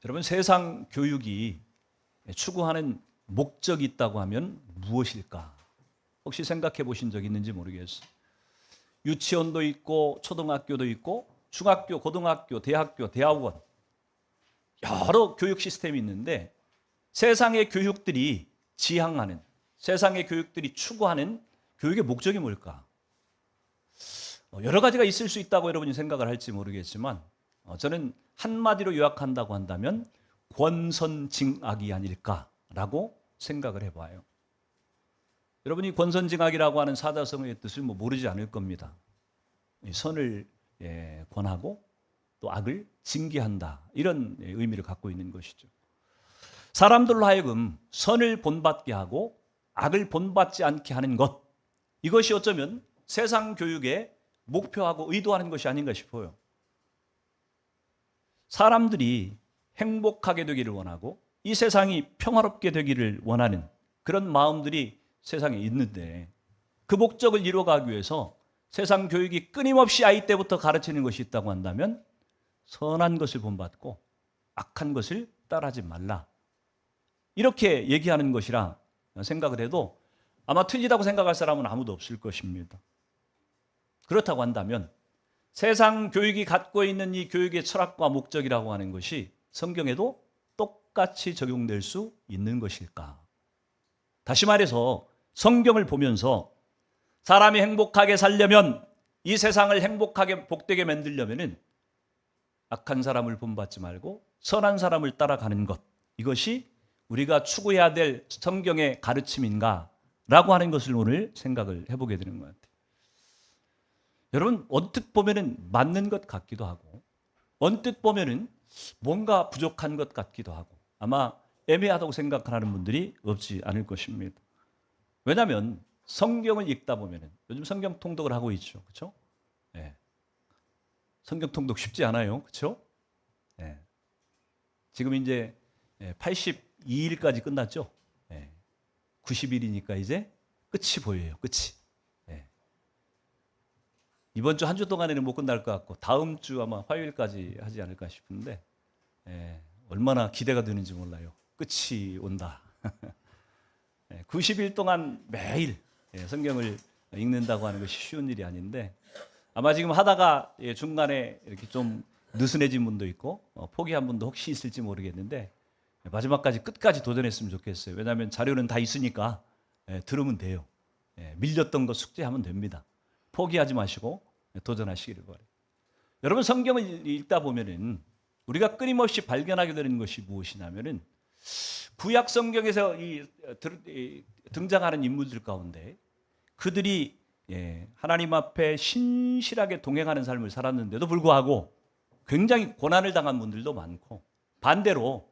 여러분, 세상 교육이 추구하는 목적이 있다고 하면 무엇일까? 혹시 생각해 보신 적 있는지 모르겠어요. 유치원도 있고 초등학교도 있고 중학교, 고등학교, 대학교, 대학원 여러 교육 시스템이 있는데 세상의 교육들이 지향하는, 세상의 교육들이 추구하는 교육의 목적이 뭘까? 여러 가지가 있을 수 있다고 여러분이 생각을 할지 모르겠지만 저는 한마디로 요약한다고 한다면 권선징악이 아닐까라고 생각을 해봐요. 여러분이 권선징악이라고 하는 사자성어의 뜻을 모르지 않을 겁니다. 선을 권하고 또 악을 징계한다, 이런 의미를 갖고 있는 것이죠. 사람들로 하여금 선을 본받게 하고 악을 본받지 않게 하는 것, 이것이 어쩌면 세상 교육의 목표하고 의도하는 것이 아닌가 싶어요. 사람들이 행복하게 되기를 원하고 이 세상이 평화롭게 되기를 원하는 그런 마음들이 세상에 있는데, 그 목적을 이루어가기 위해서 세상 교육이 끊임없이 아이 때부터 가르치는 것이 있다고 한다면 선한 것을 본받고 악한 것을 따르지 말라, 이렇게 얘기하는 것이라 생각을 해도 아마 틀리다고 생각할 사람은 아무도 없을 것입니다. 그렇다고 한다면 세상 교육이 갖고 있는 이 교육의 철학과 목적이라고 하는 것이 성경에도 똑같이 적용될 수 있는 것일까? 다시 말해서 성경을 보면서 사람이 행복하게 살려면, 이 세상을 행복하게 복되게 만들려면 악한 사람을 본받지 말고 선한 사람을 따라가는 것, 이것이 우리가 추구해야 될 성경의 가르침인가 라고 하는 것을 오늘 생각을 해보게 되는 것 같아요. 여러분, 언뜻 보면은 맞는 것 같기도 하고 언뜻 보면은 뭔가 부족한 것 같기도 하고 아마 애매하다고 생각하는 분들이 없지 않을 것입니다. 왜냐하면 성경을 읽다 보면은, 요즘 성경 통독을 하고 있죠, 그렇죠? 네. 성경 통독 쉽지 않아요, 그렇죠? 네. 지금 이제 82일까지 끝났죠. 90일이니까 이제 끝이 보여요, 끝이. 이번 주 한 주 동안에는 못 끝날 것 같고 다음 주 아마 화요일까지 하지 않을까 싶은데 얼마나 기대가 되는지 몰라요. 끝이 온다. 90일 동안 매일 성경을 읽는다고 하는 것이 쉬운 일이 아닌데, 아마 지금 하다가 중간에 이렇게 좀 느슨해진 분도 있고 포기한 분도 혹시 있을지 모르겠는데 마지막까지 끝까지 도전했으면 좋겠어요. 왜냐하면 자료는 다 있으니까 들으면 돼요. 밀렸던 거 숙제하면 됩니다. 포기하지 마시고 도전하시기를 바라요. 여러분, 성경을 읽다 보면은 우리가 끊임없이 발견하게 되는 것이 무엇이냐면은 구약 성경에서 등장하는 인물들 가운데 그들이 하나님 앞에 신실하게 동행하는 삶을 살았는데도 불구하고 굉장히 고난을 당한 분들도 많고, 반대로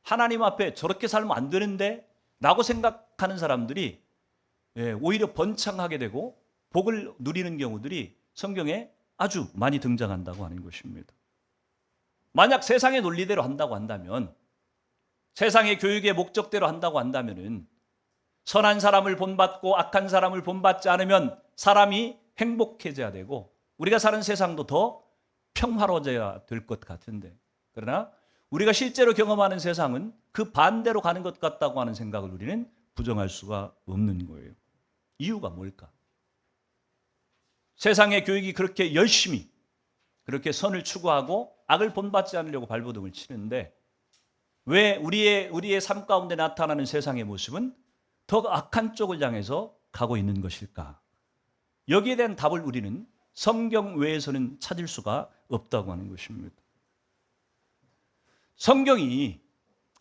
하나님 앞에 저렇게 살면 안 되는데 라고 생각하는 사람들이 오히려 번창하게 되고 복을 누리는 경우들이 성경에 아주 많이 등장한다고 하는 것입니다. 만약 세상의 논리대로 한다고 한다면, 세상의 교육의 목적대로 한다고 한다면은 선한 사람을 본받고 악한 사람을 본받지 않으면 사람이 행복해져야 되고 우리가 사는 세상도 더 평화로워져야 될 것 같은데, 그러나 우리가 실제로 경험하는 세상은 그 반대로 가는 것 같다고 하는 생각을 우리는 부정할 수가 없는 거예요. 이유가 뭘까? 세상의 교육이 그렇게 열심히 그렇게 선을 추구하고 악을 본받지 않으려고 발버둥을 치는데 왜 우리의 삶 가운데 나타나는 세상의 모습은 더 악한 쪽을 향해서 가고 있는 것일까? 여기에 대한 답을 우리는 성경 외에서는 찾을 수가 없다고 하는 것입니다. 성경이,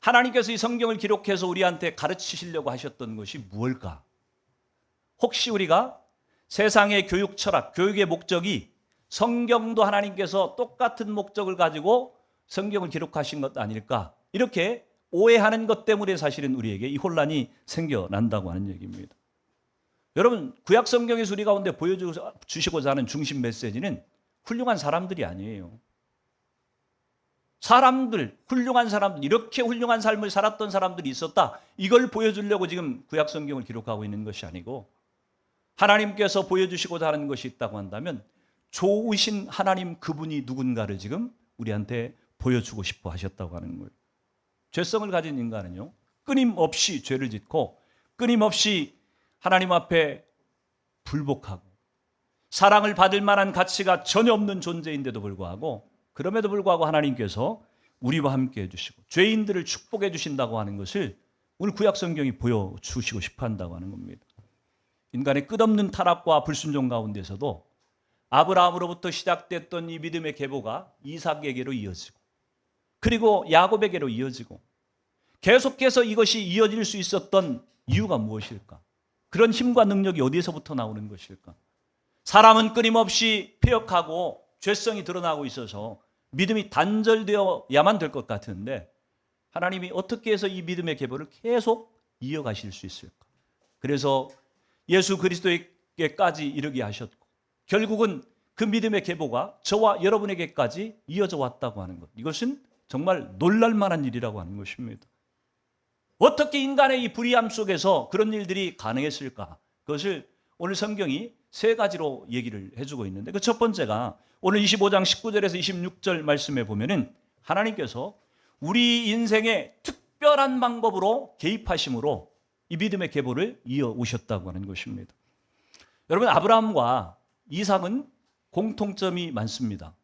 하나님께서 이 성경을 기록해서 우리한테 가르치시려고 하셨던 것이 무엇일까? 혹시 우리가 세상의 교육 철학, 교육의 목적이 성경도 하나님께서 똑같은 목적을 가지고 성경을 기록하신 것 아닐까? 이렇게 오해하는 것 때문에 사실은 우리에게 이 혼란이 생겨난다고 하는 얘기입니다. 여러분, 구약 성경에서 우리 가운데 보여주시고자 하는 중심 메시지는 훌륭한 사람들이 아니에요. 사람들, 훌륭한 사람들, 이렇게 훌륭한 삶을 살았던 사람들이 있었다, 이걸 보여주려고 지금 구약 성경을 기록하고 있는 것이 아니고, 하나님께서 보여주시고자 하는 것이 있다고 한다면 좋으신 하나님 그분이 누군가를 지금 우리한테 보여주고 싶어 하셨다고 하는 거예요. 죄성을 가진 인간은요, 끊임없이 죄를 짓고 끊임없이 하나님 앞에 불복하고 사랑을 받을 만한 가치가 전혀 없는 존재인데도 불구하고, 그럼에도 불구하고 하나님께서 우리와 함께 해주시고 죄인들을 축복해 주신다고 하는 것을 오늘 구약 성경이 보여주시고 싶어 한다고 하는 겁니다. 인간의 끝없는 타락과 불순종 가운데서도 아브라함으로부터 시작됐던 이 믿음의 계보가 이삭에게로 이어지고, 그리고 야곱에게로 이어지고, 계속해서 이것이 이어질 수 있었던 이유가 무엇일까? 그런 힘과 능력이 어디에서부터 나오는 것일까? 사람은 끊임없이 패역하고 죄성이 드러나고 있어서 믿음이 단절되어야만 될 것 같은데, 하나님이 어떻게 해서 이 믿음의 계보를 계속 이어가실 수 있을까? 그래서 예수 그리스도에게까지 이르게 하셨고, 결국은 그 믿음의 계보가 저와 여러분에게까지 이어져 왔다고 하는 것, 이것은 정말 놀랄만한 일이라고 하는 것입니다. 어떻게 인간의 이 불의함 속에서 그런 일들이 가능했을까? 그것을 오늘 성경이 세 가지로 얘기를 해주고 있는데, 그 첫 번째가 오늘 25장 19절에서 26절 말씀에 보면은 하나님께서 우리 인생의 특별한 방법으로 개입하심으로 이 믿음의 계보를 이어오셨다고 하는 것입니다. 여러분, 아브라함과 이삭은 공통점이 많습니다.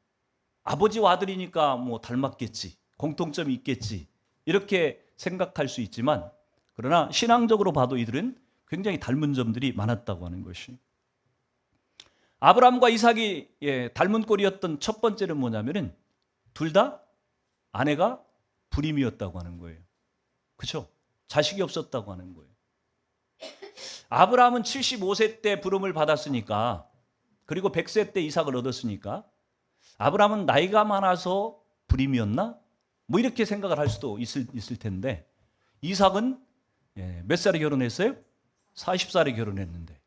아버지와 아들이니까 뭐 닮았겠지, 공통점이 있겠지, 이렇게 생각할 수 있지만, 그러나 신앙적으로 봐도 이들은 굉장히 닮은 점들이 많았다고 하는 것이, 아브라함과 이삭이 닮은 꼴이었던 첫 번째는 뭐냐면은 둘 다 아내가 불임이었다고 하는 거예요. 그렇죠? 자식이 없었다고 하는 거예요. 아브라함은 75세 때 부름을 받았으니까, 그리고 100세 때 이삭을 얻었으니까 아브라함은 나이가 많아서 불임이었나? 뭐 이렇게 생각을 할 수도 있을 텐데, 이삭은 몇 살에 결혼했어요? 40살에 결혼했는데,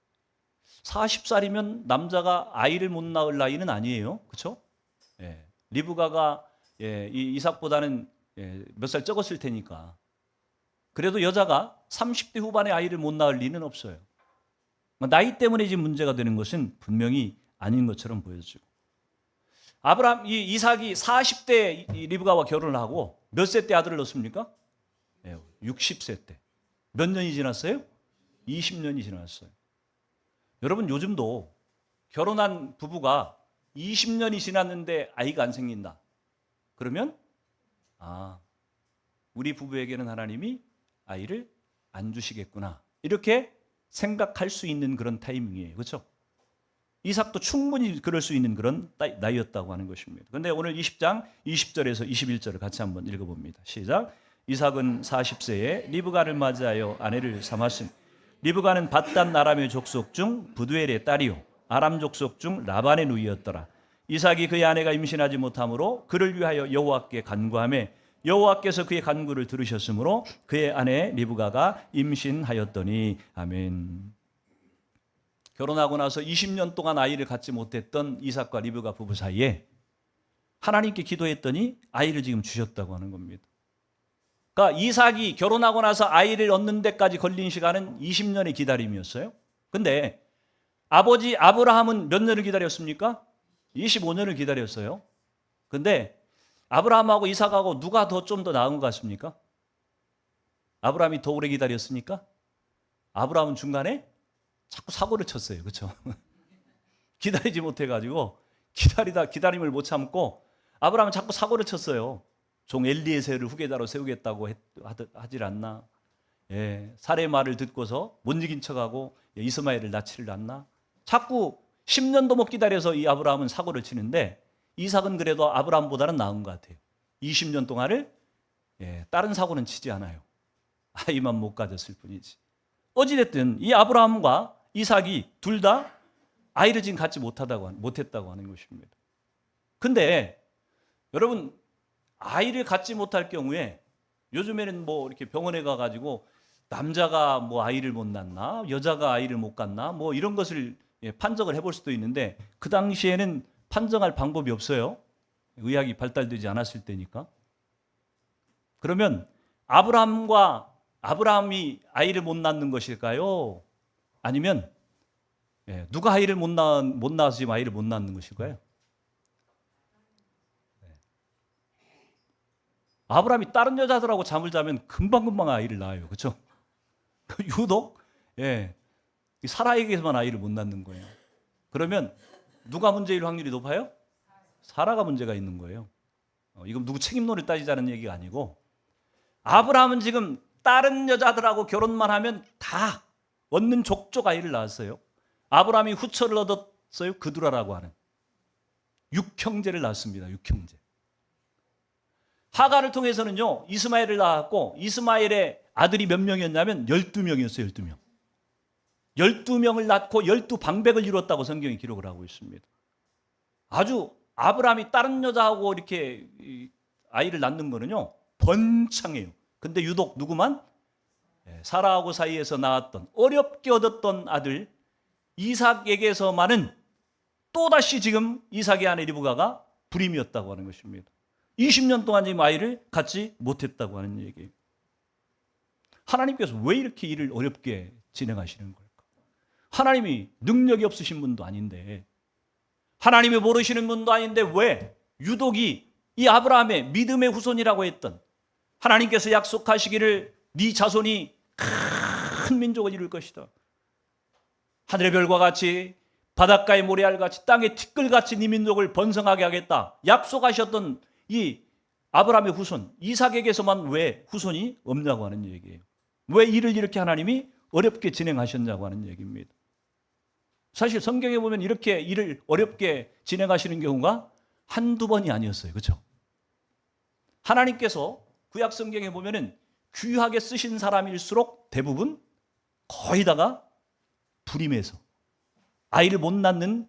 40살이면 남자가 아이를 못 낳을 나이는 아니에요. 그렇죠? 리브가가 이 이삭보다는 몇 살 적었을 테니까, 그래도 여자가 30대 후반에 아이를 못 낳을 리는 없어요. 나이 때문에 지금 문제가 되는 것은 분명히 아닌 것처럼 보여지고, 이삭이 40대 리브가와 결혼을 하고 몇 세 때 아들을 낳습니까? 60세 때. 몇 년이 지났어요? 20년이 지났어요. 여러분, 요즘도 결혼한 부부가 20년이 지났는데 아이가 안 생긴다. 그러면 우리 부부에게는 하나님이 아이를 안 주시겠구나, 이렇게 생각할 수 있는 그런 타이밍이에요. 그렇죠? 이삭도 충분히 그럴 수 있는 그런 나이였다고 하는 것입니다. 그런데 오늘 20장 20절에서 21절을 같이 한번 읽어봅니다. 시작. 이삭은 40세에 리브가를 맞이하여 아내를 삼았으니, 리브가는 밧단 아람의 족속 중 부두엘의 딸이요 아람 족속 중 라반의 누이였더라. 이삭이 그의 아내가 임신하지 못하므로 그를 위하여 여호와께 간구하매 여호와께서 그의 간구를 들으셨으므로 그의 아내 리브가가 임신하였더니. 아멘. 결혼하고 나서 20년 동안 아이를 갖지 못했던 이삭과 리브가 부부 사이에 하나님께 기도했더니 아이를 지금 주셨다고 하는 겁니다. 그러니까 이삭이 결혼하고 나서 아이를 얻는 데까지 걸린 시간은 20년의 기다림이었어요. 근데 아버지 아브라함은 몇 년을 기다렸습니까? 25년을 기다렸어요. 근데 아브라함하고 이삭하고 누가 좀 더 나은 것 같습니까? 아브라함이 더 오래 기다렸으니까 아브라함은 중간에 자꾸 사고를 쳤어요. 그렇죠? 기다리지 못해가지고 기다림을 못 참고 아브라함은 자꾸 사고를 쳤어요. 종 엘리에셀을 후계자로 세우겠다고 하질 않나? 사례 말을 듣고서 못 이긴 척하고 이스마엘을 낳지를 않나? 자꾸 10년도 못 기다려서 이 아브라함은 사고를 치는데, 이삭은 그래도 아브라함보다는 나은 것 같아요. 20년 동안을 다른 사고는 치지 않아요. 아이만 못 가졌을 뿐이지. 어찌됐든 이 아브라함과 이삭이 둘 다 아이를 지금 갖지 못했다고 하는 것입니다. 근데 여러분, 아이를 갖지 못할 경우에 요즘에는 뭐 이렇게 병원에 가가지고 남자가 뭐 아이를 못 낳나, 여자가 아이를 못 갖나, 뭐 이런 것을 판정을 해볼 수도 있는데, 그 당시에는 판정할 방법이 없어요. 의학이 발달되지 않았을 때니까. 그러면 아브라함이 아이를 못 낳는 것일까요? 아니면 누가 아이를 못 낳아서 지금 아이를 못 낳는 것일까요? 아브라함이 다른 여자들하고 잠을 자면 금방금방 아이를 낳아요. 그렇죠? 유독 사라에게서만 아이를 못 낳는 거예요. 그러면 누가 문제일 확률이 높아요? 사라가 문제가 있는 거예요. 이건 누구 책임론을 따지자는 얘기가 아니고, 아브라함은 지금 다른 여자들하고 결혼만 하면 다 얻는 족족 아이를 낳았어요. 아브라함이 후처를 얻었어요. 그두라라고 하는 육형제를 낳았습니다. 육형제. 하가를 통해서는요, 이스마엘을 낳았고, 이스마엘의 아들이 몇 명이었냐면 12명이었어요. 12명. 12명을 낳고 12방백을 이뤘다고 성경이 기록을 하고 있습니다. 아주 아브라함이 다른 여자하고 이렇게 아이를 낳는 거는요, 번창해요. 근데 유독 누구만? 사라하고 사이에서 낳았던, 어렵게 얻었던 아들 이삭에게서만은 또다시 지금 이삭의 아내 리브가가 불임이었다고 하는 것입니다. 20년 동안 지금 아이를 갖지 못했다고 하는 얘기예요. 하나님께서 왜 이렇게 일을 어렵게 진행하시는 걸까? 하나님이 능력이 없으신 분도 아닌데, 하나님이 모르시는 분도 아닌데 왜 유독이 이 아브라함의 믿음의 후손이라고 했던, 하나님께서 약속하시기를 네 자손이 큰 민족을 이룰 것이다, 하늘의 별과 같이 바닷가의 모래알같이 땅의 티끌같이 네 민족을 번성하게 하겠다 약속하셨던 이 아브라함의 후손 이삭에게서만 왜 후손이 없냐고 하는 얘기예요. 왜 일을 이렇게 하나님이 어렵게 진행하셨냐고 하는 얘기입니다. 사실 성경에 보면 이렇게 일을 어렵게 진행하시는 경우가 한두 번이 아니었어요. 그렇죠? 하나님께서 구약 성경에 보면은 귀하게 쓰신 사람일수록 대부분 거의 다가 불임해서 아이를 못 낳는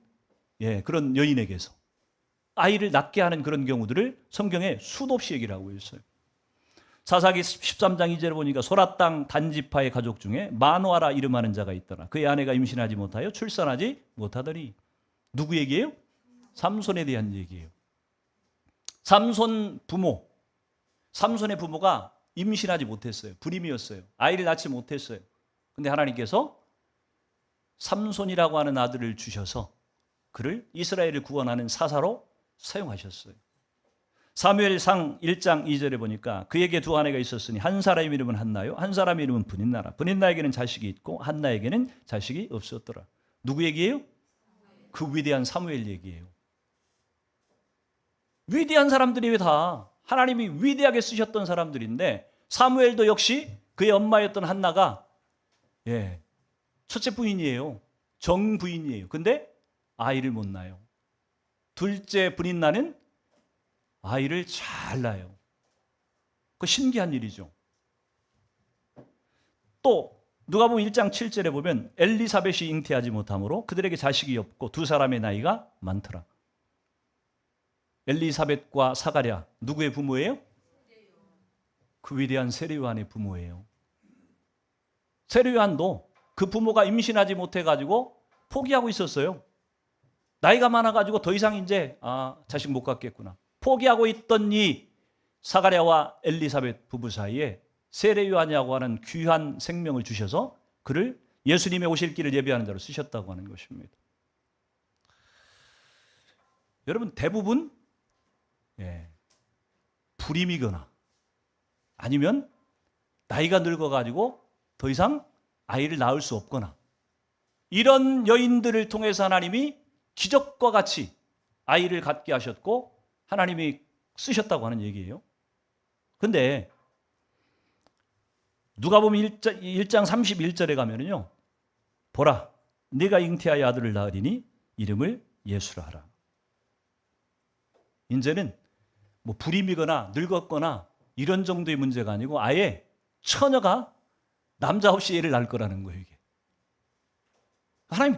그런 여인에게서 아이를 낳게 하는 그런 경우들을 성경에 수도 없이 얘기를 하고 있어요. 사사기 13장 2절에 보니까 소라 땅 단지파의 가족 중에 마노아라 이름하는 자가 있더라. 그의 아내가 임신하지 못하여 출산하지 못하더니. 누구 얘기예요? 삼손에 대한 얘기예요. 삼손의 부모가 임신하지 못했어요. 불임이었어요. 아이를 낳지 못했어요. 근데 하나님께서 삼손이라고 하는 아들을 주셔서 그를 이스라엘을 구원하는 사사로 사용하셨어요. 사무엘상 1장 2절에 보니까 그에게 두 아내가 있었으니 한 사람의 이름은 한나요, 한 사람의 이름은 브닌나라. 브닌나에게는 자식이 있고 한나에게는 자식이 없었더라. 누구 얘기예요? 그 위대한 사무엘 얘기예요. 위대한 사람들이 왜 다 하나님이 위대하게 쓰셨던 사람들인데, 사무엘도 역시 그의 엄마였던 한나가 첫째 부인이에요. 정부인이에요. 근데 아이를 못 낳아요. 둘째 브닌나는 아이를 잘 낳아요. 그 신기한 일이죠. 또 누가복음 1장 7절에 보면 엘리사벳이 잉태하지 못하므로 그들에게 자식이 없고 두 사람의 나이가 많더라. 엘리사벳과 사가랴 누구의 부모예요? 그 위대한 세례요한의 부모예요. 세례요한도 그 부모가 임신하지 못해가지고 포기하고 있었어요. 나이가 많아가지고 더 이상 이제 자식 못 갖겠구나 포기하고 있던 이 사가랴와 엘리사벳 부부 사이에 세례요한이라고 하는 귀한 생명을 주셔서 그를 예수님의 오실 길을 예비하는 자로 쓰셨다고 하는 것입니다. 여러분 대부분 불임이거나 아니면 나이가 늙어가지고 더 이상 아이를 낳을 수 없거나 이런 여인들을 통해서 하나님이 기적과 같이 아이를 갖게 하셨고 하나님이 쓰셨다고 하는 얘기예요. 근데 누가복음 1장 31절에 가면은요, 보라 네가 잉태하여 아들을 낳으리니 이름을 예수라 하라. 이제는 뭐 불임이거나 늙었거나 이런 정도의 문제가 아니고 아예 처녀가 남자 없이 애를 낳을 거라는 거예요. 이게 하나님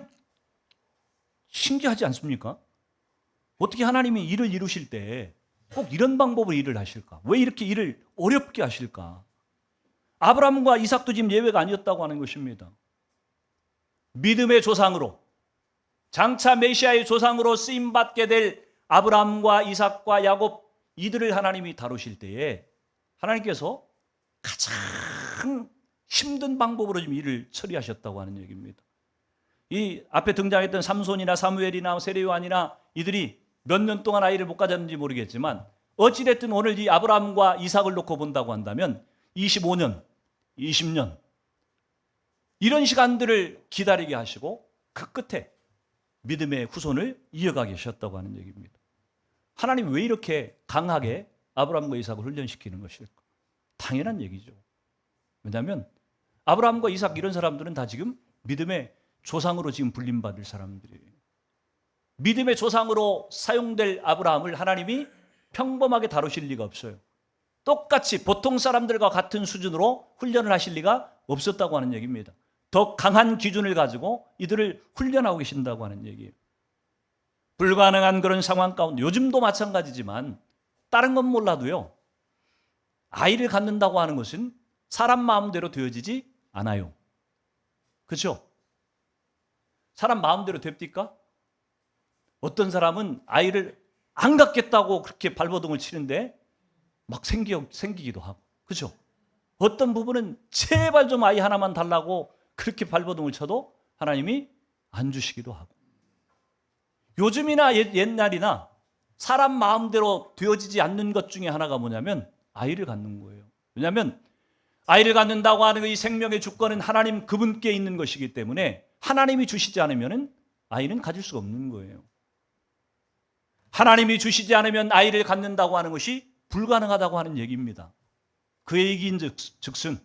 신기하지 않습니까? 어떻게 하나님이 일을 이루실 때 꼭 이런 방법으로 일을 하실까? 왜 이렇게 일을 어렵게 하실까? 아브라함과 이삭도 지금 예외가 아니었다고 하는 것입니다. 믿음의 조상으로 장차 메시아의 조상으로 쓰임받게 될 아브라함과 이삭과 야곱 이들을 하나님이 다루실 때에 하나님께서 가장 힘든 방법으로 지금 일을 처리하셨다고 하는 얘기입니다. 이 앞에 등장했던 삼손이나 사무엘이나 세례요한이나 이들이 몇 년 동안 아이를 못 가졌는지 모르겠지만 어찌됐든 오늘 이 아브라함과 이삭을 놓고 본다고 한다면 25년, 20년 이런 시간들을 기다리게 하시고 그 끝에 믿음의 후손을 이어가 계셨다고 하는 얘기입니다. 하나님 왜 이렇게 강하게 아브라함과 이삭을 훈련시키는 것일까? 당연한 얘기죠. 왜냐하면 아브라함과 이삭 이런 사람들은 다 지금 믿음의 조상으로 지금 불림받을 사람들이에요. 믿음의 조상으로 사용될 아브라함을 하나님이 평범하게 다루실 리가 없어요. 똑같이 보통 사람들과 같은 수준으로 훈련을 하실 리가 없었다고 하는 얘기입니다. 더 강한 기준을 가지고 이들을 훈련하고 계신다고 하는 얘기예요. 불가능한 그런 상황 가운데 요즘도 마찬가지지만 다른 건 몰라도요. 아이를 갖는다고 하는 것은 사람 마음대로 되어지지 않아요. 그렇죠? 사람 마음대로 됩니까? 어떤 사람은 아이를 안 갖겠다고 그렇게 발버둥을 치는데 막 생기기도 하고. 그렇죠? 어떤 부분은 제발 좀 아이 하나만 달라고 그렇게 발버둥을 쳐도 하나님이 안 주시기도 하고. 요즘이나 옛날이나 사람 마음대로 되어지지 않는 것 중에 하나가 뭐냐면 아이를 갖는 거예요. 왜냐하면 아이를 갖는다고 하는 이 생명의 주권은 하나님 그분께 있는 것이기 때문에 하나님이 주시지 않으면 아이는 가질 수가 없는 거예요. 하나님이 주시지 않으면 아이를 갖는다고 하는 것이 불가능하다고 하는 얘기입니다. 그 얘기인 즉슨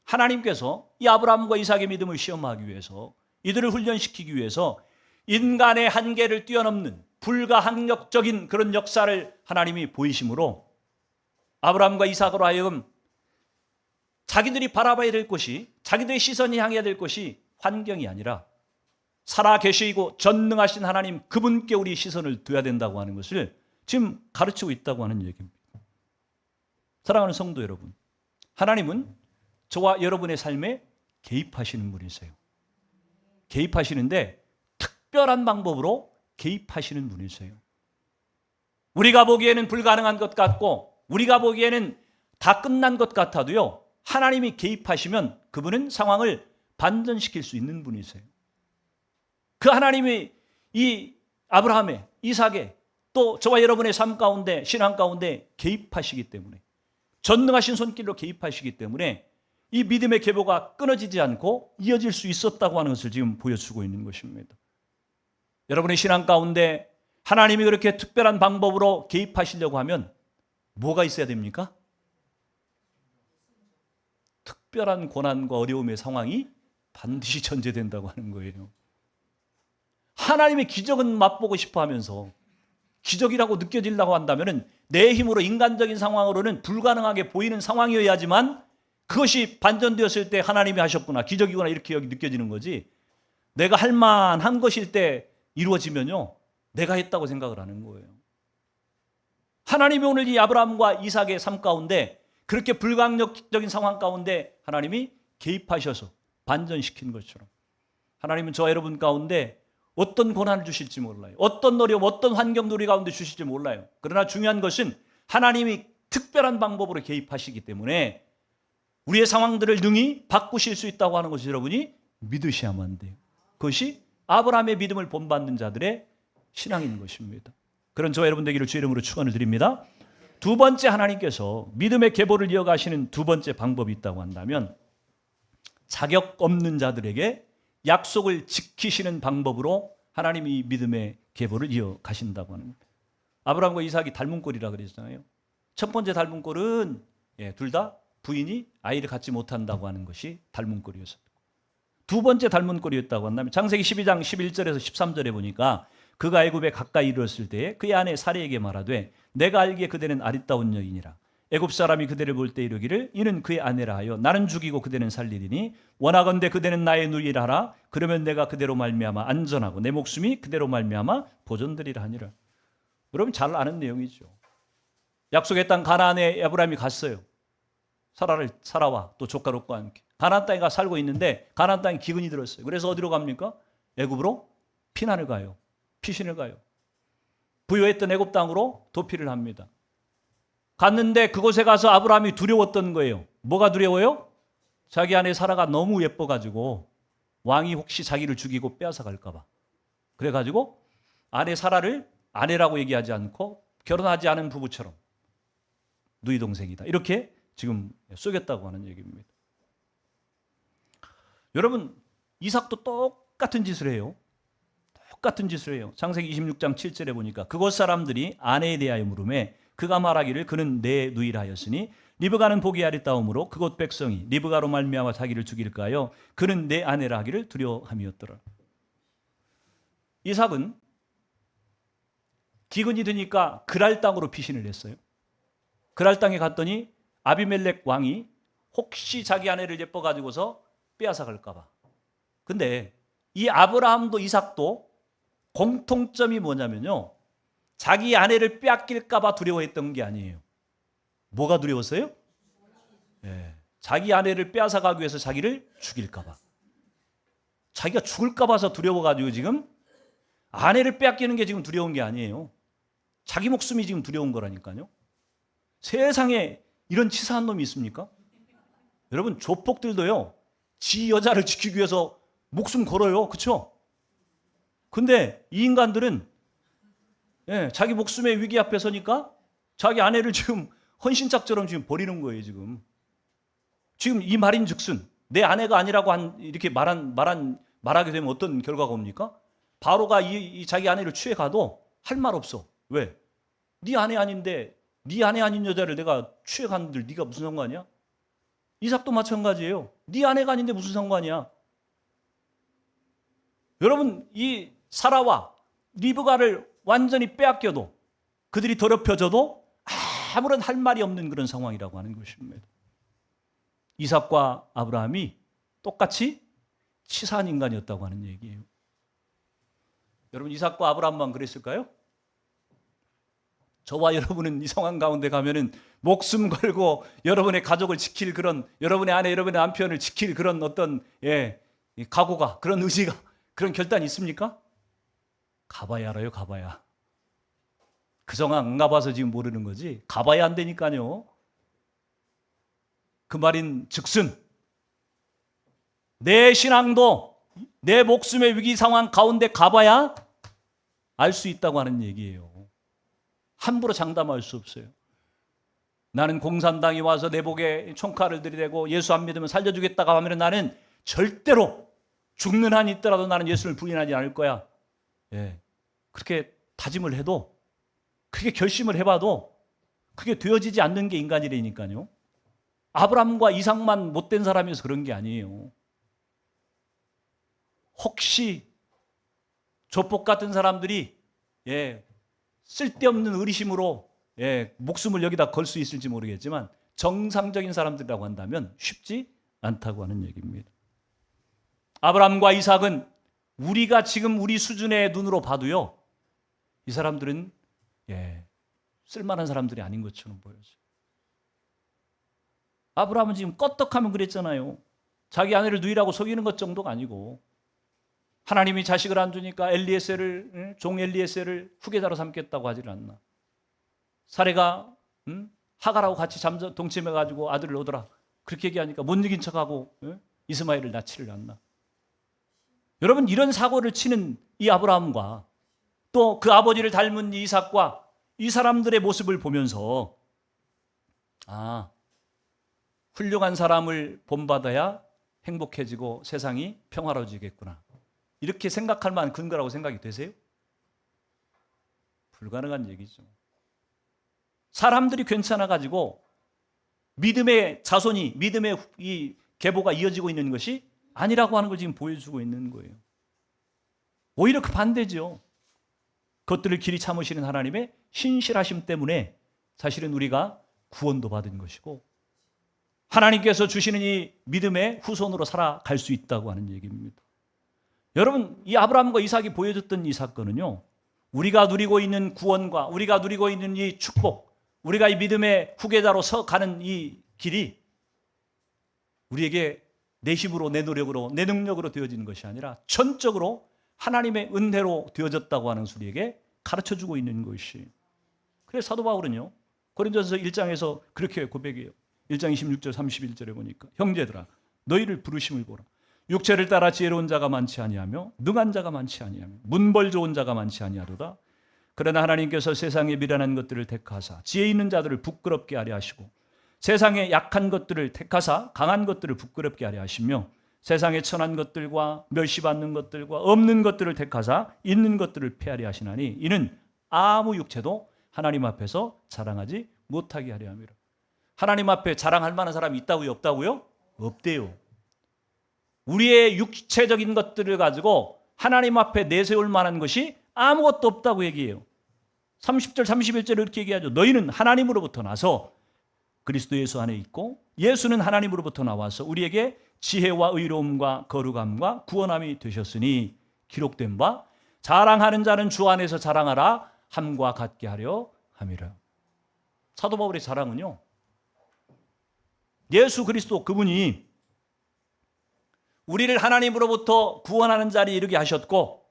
하나님께서 이 아브라함과 이삭의 믿음을 시험하기 위해서 이들을 훈련시키기 위해서 인간의 한계를 뛰어넘는 불가항력적인 그런 역사를 하나님이 보이심으로 아브라함과 이삭으로 하여금 자기들이 바라봐야 될 것이, 자기들의 시선이 향해야 될 것이 환경이 아니라 살아계시고 전능하신 하나님 그분께 우리 시선을 둬야 된다고 하는 것을 지금 가르치고 있다고 하는 얘기입니다. 사랑하는 성도 여러분, 하나님은 저와 여러분의 삶에 개입하시는 분이세요. 개입하시는데 특별한 방법으로 개입하시는 분이세요. 우리가 보기에는 불가능한 것 같고 우리가 보기에는 다 끝난 것 같아도요, 하나님이 개입하시면 그분은 상황을 반전시킬 수 있는 분이세요. 그 하나님이 이 아브라함의, 이삭의, 또 저와 여러분의 삶 가운데, 신앙 가운데 개입하시기 때문에, 전능하신 손길로 개입하시기 때문에 이 믿음의 계보가 끊어지지 않고 이어질 수 있었다고 하는 것을 지금 보여주고 있는 것입니다. 여러분의 신앙 가운데 하나님이 그렇게 특별한 방법으로 개입하시려고 하면 뭐가 있어야 됩니까? 특별한 고난과 어려움의 상황이 반드시 전제된다고 하는 거예요. 하나님의 기적은 맛보고 싶어 하면서 기적이라고 느껴지려고 한다면 내 힘으로 인간적인 상황으로는 불가능하게 보이는 상황이어야지만 그것이 반전되었을 때 하나님이 하셨구나, 기적이구나 이렇게 느껴지는 거지, 내가 할 만한 것일 때 이루어지면요 내가 했다고 생각을 하는 거예요. 하나님이 오늘 이 아브라함과 이삭의 삶 가운데 그렇게 불가항력적인 상황 가운데 하나님이 개입하셔서 반전시킨 것처럼 하나님은 저와 여러분 가운데 어떤 고난을 주실지 몰라요. 어떤 어려움, 어떤 환경도 우리 가운데 주실지 몰라요. 그러나 중요한 것은 하나님이 특별한 방법으로 개입하시기 때문에 우리의 상황들을 능히 바꾸실 수 있다고 하는 것을 여러분이 믿으셔야만 돼요. 그것이 아브라함의 믿음을 본받는 자들의 신앙인 것입니다. 그런 저와 여러분 되기를 주의 이름으로 축원을 드립니다. 두 번째, 하나님께서 믿음의 계보를 이어가시는 두 번째 방법이 있다고 한다면 자격 없는 자들에게 약속을 지키시는 방법으로 하나님이 믿음의 계보를 이어가신다고 하는 겁니다. 아브라함과 이삭이 닮은 꼴이라 그랬잖아요. 첫 번째 닮은 꼴은 둘 다 부인이 아이를 갖지 못한다고 하는 것이 닮은 꼴이었어요. 두 번째 닮은 꼴이었다고 한다면 창세기 12장 11절에서 13절에 보니까 그가 애굽에 가까이 이르렀을 때에 그의 아내 사레에게 말하되 내가 알기에 그대는 아리따운 여인이라. 애굽 사람이 그대를 볼 때 이르기를 이는 그의 아내라 하여 나는 죽이고 그대는 살리리니 원하건대 그대는 나의 누이라 하라. 그러면 내가 그대로 말미암아 안전하고 내 목숨이 그대로 말미암아 보존되리라 하니라. 여러분 잘 아는 내용이죠. 약속의 땅 가나안에 아브라함이 갔어요. 사라와 또 조카 롯과 함께 가나안 땅에 가 살고 있는데 가나안 땅에 기근이 들었어요. 그래서 어디로 갑니까? 애굽으로 피난을 가요. 피신을 가요. 부유했던 애굽 땅으로 도피를 합니다. 갔는데 그곳에 가서 아브라함이 두려웠던 거예요. 뭐가 두려워요? 자기 아내 사라가 너무 예뻐가지고 왕이 혹시 자기를 죽이고 빼앗아 갈까 봐. 그래가지고 아내 사라를 아내라고 얘기하지 않고 결혼하지 않은 부부처럼 누이 동생이다. 이렇게 지금 속였다고 하는 얘기입니다. 여러분, 이삭도 똑같은 짓을 해요. 똑같은 짓을 해요. 창세기 26장 7절에 보니까 그곳 사람들이 아내에 대하여 물으매 그가 말하기를 그는 내 누이라 하였으니 리브가는 보기 아리따움으로 그곳 백성이 리브가로 말미암아 자기를 죽일까 하여 그는 내 아내라 하기를 두려워함이었더라. 이삭은 기근이 드니까 그랄 땅으로 피신을 했어요. 그랄 땅에 갔더니 아비멜렉 왕이 혹시 자기 아내를 예뻐가지고서 빼앗아 갈까 봐. 근데 이 아브라함도 이삭도 공통점이 뭐냐면요, 자기 아내를 빼앗길까 봐 두려워했던 게 아니에요. 뭐가 두려웠어요? 자기 아내를 빼앗아 가기 위해서 자기를 죽일까 봐. 자기가 죽을까 봐서 두려워가지고 지금 아내를 빼앗기는 게 지금 두려운 게 아니에요. 자기 목숨이 지금 두려운 거라니까요. 세상에 이런 치사한 놈이 있습니까? 여러분, 조폭들도요, 지 여자를 지키기 위해서 목숨 걸어요. 그렇죠? 근데 이 인간들은 자기 목숨의 위기 앞에 서니까 자기 아내를 지금 헌신짝처럼 지금 버리는 거예요. 지금 이 말인즉슨 내 아내가 아니라고 이렇게 말하게 되면 어떤 결과가 옵니까? 바로가 이 자기 아내를 취해가도 할 말 없어. 왜? 네 아내 아닌데 네 아내 아닌 여자를 내가 취해간들 네가 무슨 상관이야? 이삭도 마찬가지예요. 네 아내가 아닌데 무슨 상관이야? 여러분, 이 사라와 리브가를 완전히 빼앗겨도 그들이 더럽혀져도 아무런 할 말이 없는 그런 상황이라고 하는 것입니다. 이삭과 아브라함이 똑같이 치사한 인간이었다고 하는 얘기예요. 여러분, 이삭과 아브라함만 그랬을까요? 저와 여러분은 이 상황 가운데 가면은 목숨 걸고 여러분의 가족을 지킬 그런, 여러분의 아내, 여러분의 남편을 지킬 그런 어떤 각오가, 그런 의지가, 그런 결단이 있습니까? 가봐야 알아요. 가봐야. 그 상황 안 가봐서 지금 모르는 거지, 가봐야 안 되니까요. 그 말인 즉슨 내 신앙도 내 목숨의 위기 상황 가운데 가봐야 알 수 있다고 하는 얘기예요. 함부로 장담할 수 없어요. 나는 공산당이 와서 내 복에 총칼을 들이대고 예수 안 믿으면 살려주겠다고 하면 나는 절대로 죽는 한이 있더라도 나는 예수를 부인하지 않을 거야. 그렇게 다짐을 해도, 그렇게 결심을 해봐도 그게 되어지지 않는 게 인간이라니까요. 아브라함과 이삭만 못된 사람이어서 그런 게 아니에요. 혹시 조폭 같은 사람들이 쓸데없는 의리심으로 목숨을 여기다 걸 수 있을지 모르겠지만 정상적인 사람들이라고 한다면 쉽지 않다고 하는 얘기입니다. 아브라함과 이삭은 우리가 지금 우리 수준의 눈으로 봐도요, 이 사람들은 쓸만한 사람들이 아닌 것처럼 보여요. 아브라함은 지금 껐떡하면 그랬잖아요. 자기 아내를 누이라고 속이는 것 정도가 아니고, 하나님이 자식을 안 주니까 엘리에셀을, 종 엘리에셀을 후계자로 삼겠다고 하질 않나. 사례가 하갈하고 같이 동침해가지고 아들을 얻어라, 그렇게 얘기하니까 못 이긴 척하고 이스마엘을 낳지를 않나. 여러분, 이런 사고를 치는 이 아브라함과 또 그 아버지를 닮은 이 이삭과 이 사람들의 모습을 보면서 훌륭한 사람을 본받아야 행복해지고 세상이 평화로워지겠구나, 이렇게 생각할 만한 근거라고 생각이 되세요? 불가능한 얘기죠. 사람들이 괜찮아가지고 믿음의 자손이, 믿음의 이 계보가 이어지고 있는 것이 아니라고 하는 걸 지금 보여주고 있는 거예요. 오히려 그 반대죠. 그것들을 길이 참으시는 하나님의 신실하심 때문에 사실은 우리가 구원도 받은 것이고 하나님께서 주시는 이 믿음의 후손으로 살아갈 수 있다고 하는 얘기입니다. 여러분, 이 아브라함과 이삭이 보여줬던 이 사건은요, 우리가 누리고 있는 구원과 우리가 누리고 있는 이 축복, 우리가 이 믿음의 후계자로 가는 이 길이 우리에게 내 힘으로, 내 노력으로, 내 능력으로 되어지는 것이 아니라 전적으로 하나님의 은혜로 되어졌다고 하는 우리에게 가르쳐주고 있는 것이. 그래서 사도 바울은요, 고린도전서 1장에서 그렇게 고백해요. 1장 26절 31절에 보니까 형제들아, 너희를 부르심을 보라. 육체를 따라 지혜로운 자가 많지 아니하며 능한 자가 많지 아니하며 문벌 좋은 자가 많지 아니하도다. 그러나 하나님께서 세상에 미련한 것들을 택하사 지혜 있는 자들을 부끄럽게 하려 하시고 세상에 약한 것들을 택하사 강한 것들을 부끄럽게 하려 하시며 세상에 천한 것들과 멸시받는 것들과 없는 것들을 택하사 있는 것들을 폐하려 하시나니 이는 아무 육체도 하나님 앞에서 자랑하지 못하게 하려 함이라. 하나님 앞에 자랑할 만한 사람이 있다고요? 없다고요? 없대요. 우리의 육체적인 것들을 가지고 하나님 앞에 내세울 만한 것이 아무것도 없다고 얘기해요. 30절 31절을 이렇게 얘기하죠. 너희는 하나님으로부터 나서 그리스도 예수 안에 있고 예수는 하나님으로부터 나와서 우리에게 지혜와 의로움과 거룩함과 구원함이 되셨으니 기록된 바 자랑하는 자는 주 안에서 자랑하라 함과 같게 하려 함이라. 사도 바울의 자랑은요, 예수 그리스도 그분이 우리를 하나님으로부터 구원하는 자리에 이르게 하셨고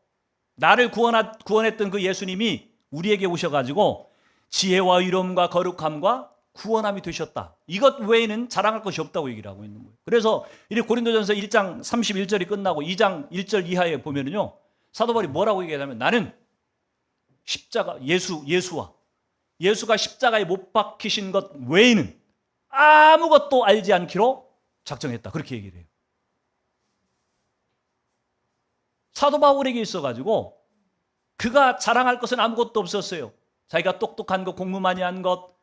나를 구원했던 그 예수님이 우리에게 오셔가지고 지혜와 의로움과 거룩함과 구원함이 되셨다. 이것 외에는 자랑할 것이 없다고 얘기를 하고 있는 거예요. 그래서 이 고린도전서 1장 31절이 끝나고 2장 1절 이하에 보면은요, 사도 바울이 뭐라고 얘기하냐면 나는 십자가 예수가 십자가에 못 박히신 것 외에는 아무것도 알지 않기로 작정했다. 그렇게 얘기를 해요. 사도 바울에게 있어가지고 그가 자랑할 것은 아무것도 없었어요. 자기가 똑똑한 것, 공부 많이 한 것,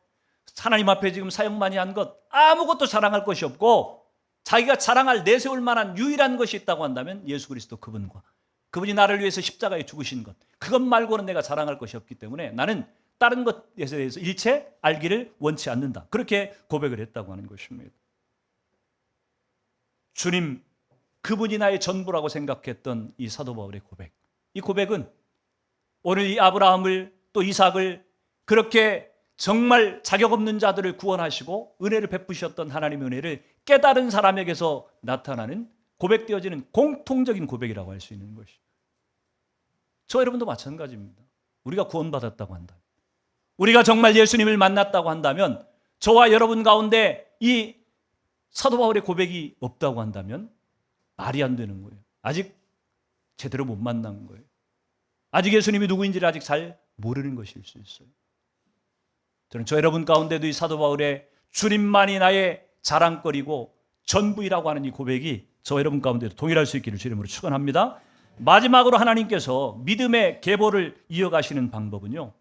하나님 앞에 지금 사역 많이 한 것, 아무것도 자랑할 것이 없고 자기가 자랑할 내세울 만한 유일한 것이 있다고 한다면 예수 그리스도 그분이 나를 위해서 십자가에 죽으신 것, 그것 말고는 내가 자랑할 것이 없기 때문에 나는 다른 것에 대해서 일체 알기를 원치 않는다. 그렇게 고백을 했다고 하는 것입니다. 주님, 그분이 나의 전부라고 생각했던 이 사도 바울의 고백, 이 고백은 오늘 이 아브라함을 또 이삭을 그렇게 정말 자격 없는 자들을 구원하시고 은혜를 베푸셨던 하나님의 은혜를 깨달은 사람에게서 나타나는 고백되어지는 공통적인 고백이라고 할 수 있는 것이죠. 저 여러분도 마찬가지입니다. 우리가 구원받았다고 한다면, 우리가 정말 예수님을 만났다고 한다면, 저와 여러분 가운데 이 사도 바울의 고백이 없다고 한다면 말이 안 되는 거예요. 아직 제대로 못 만난 거예요. 아직 예수님이 누구인지를 아직 잘 모르는 것일 수 있어요. 저는 저 여러분 가운데도 이 사도 바울의 주님만이 나의 자랑거리고 전부이라고 하는 이 고백이 저 여러분 가운데도 동일할 수 있기를 주님으로 축원합니다. 마지막으로 하나님께서 믿음의 계보를 이어가시는 방법은요,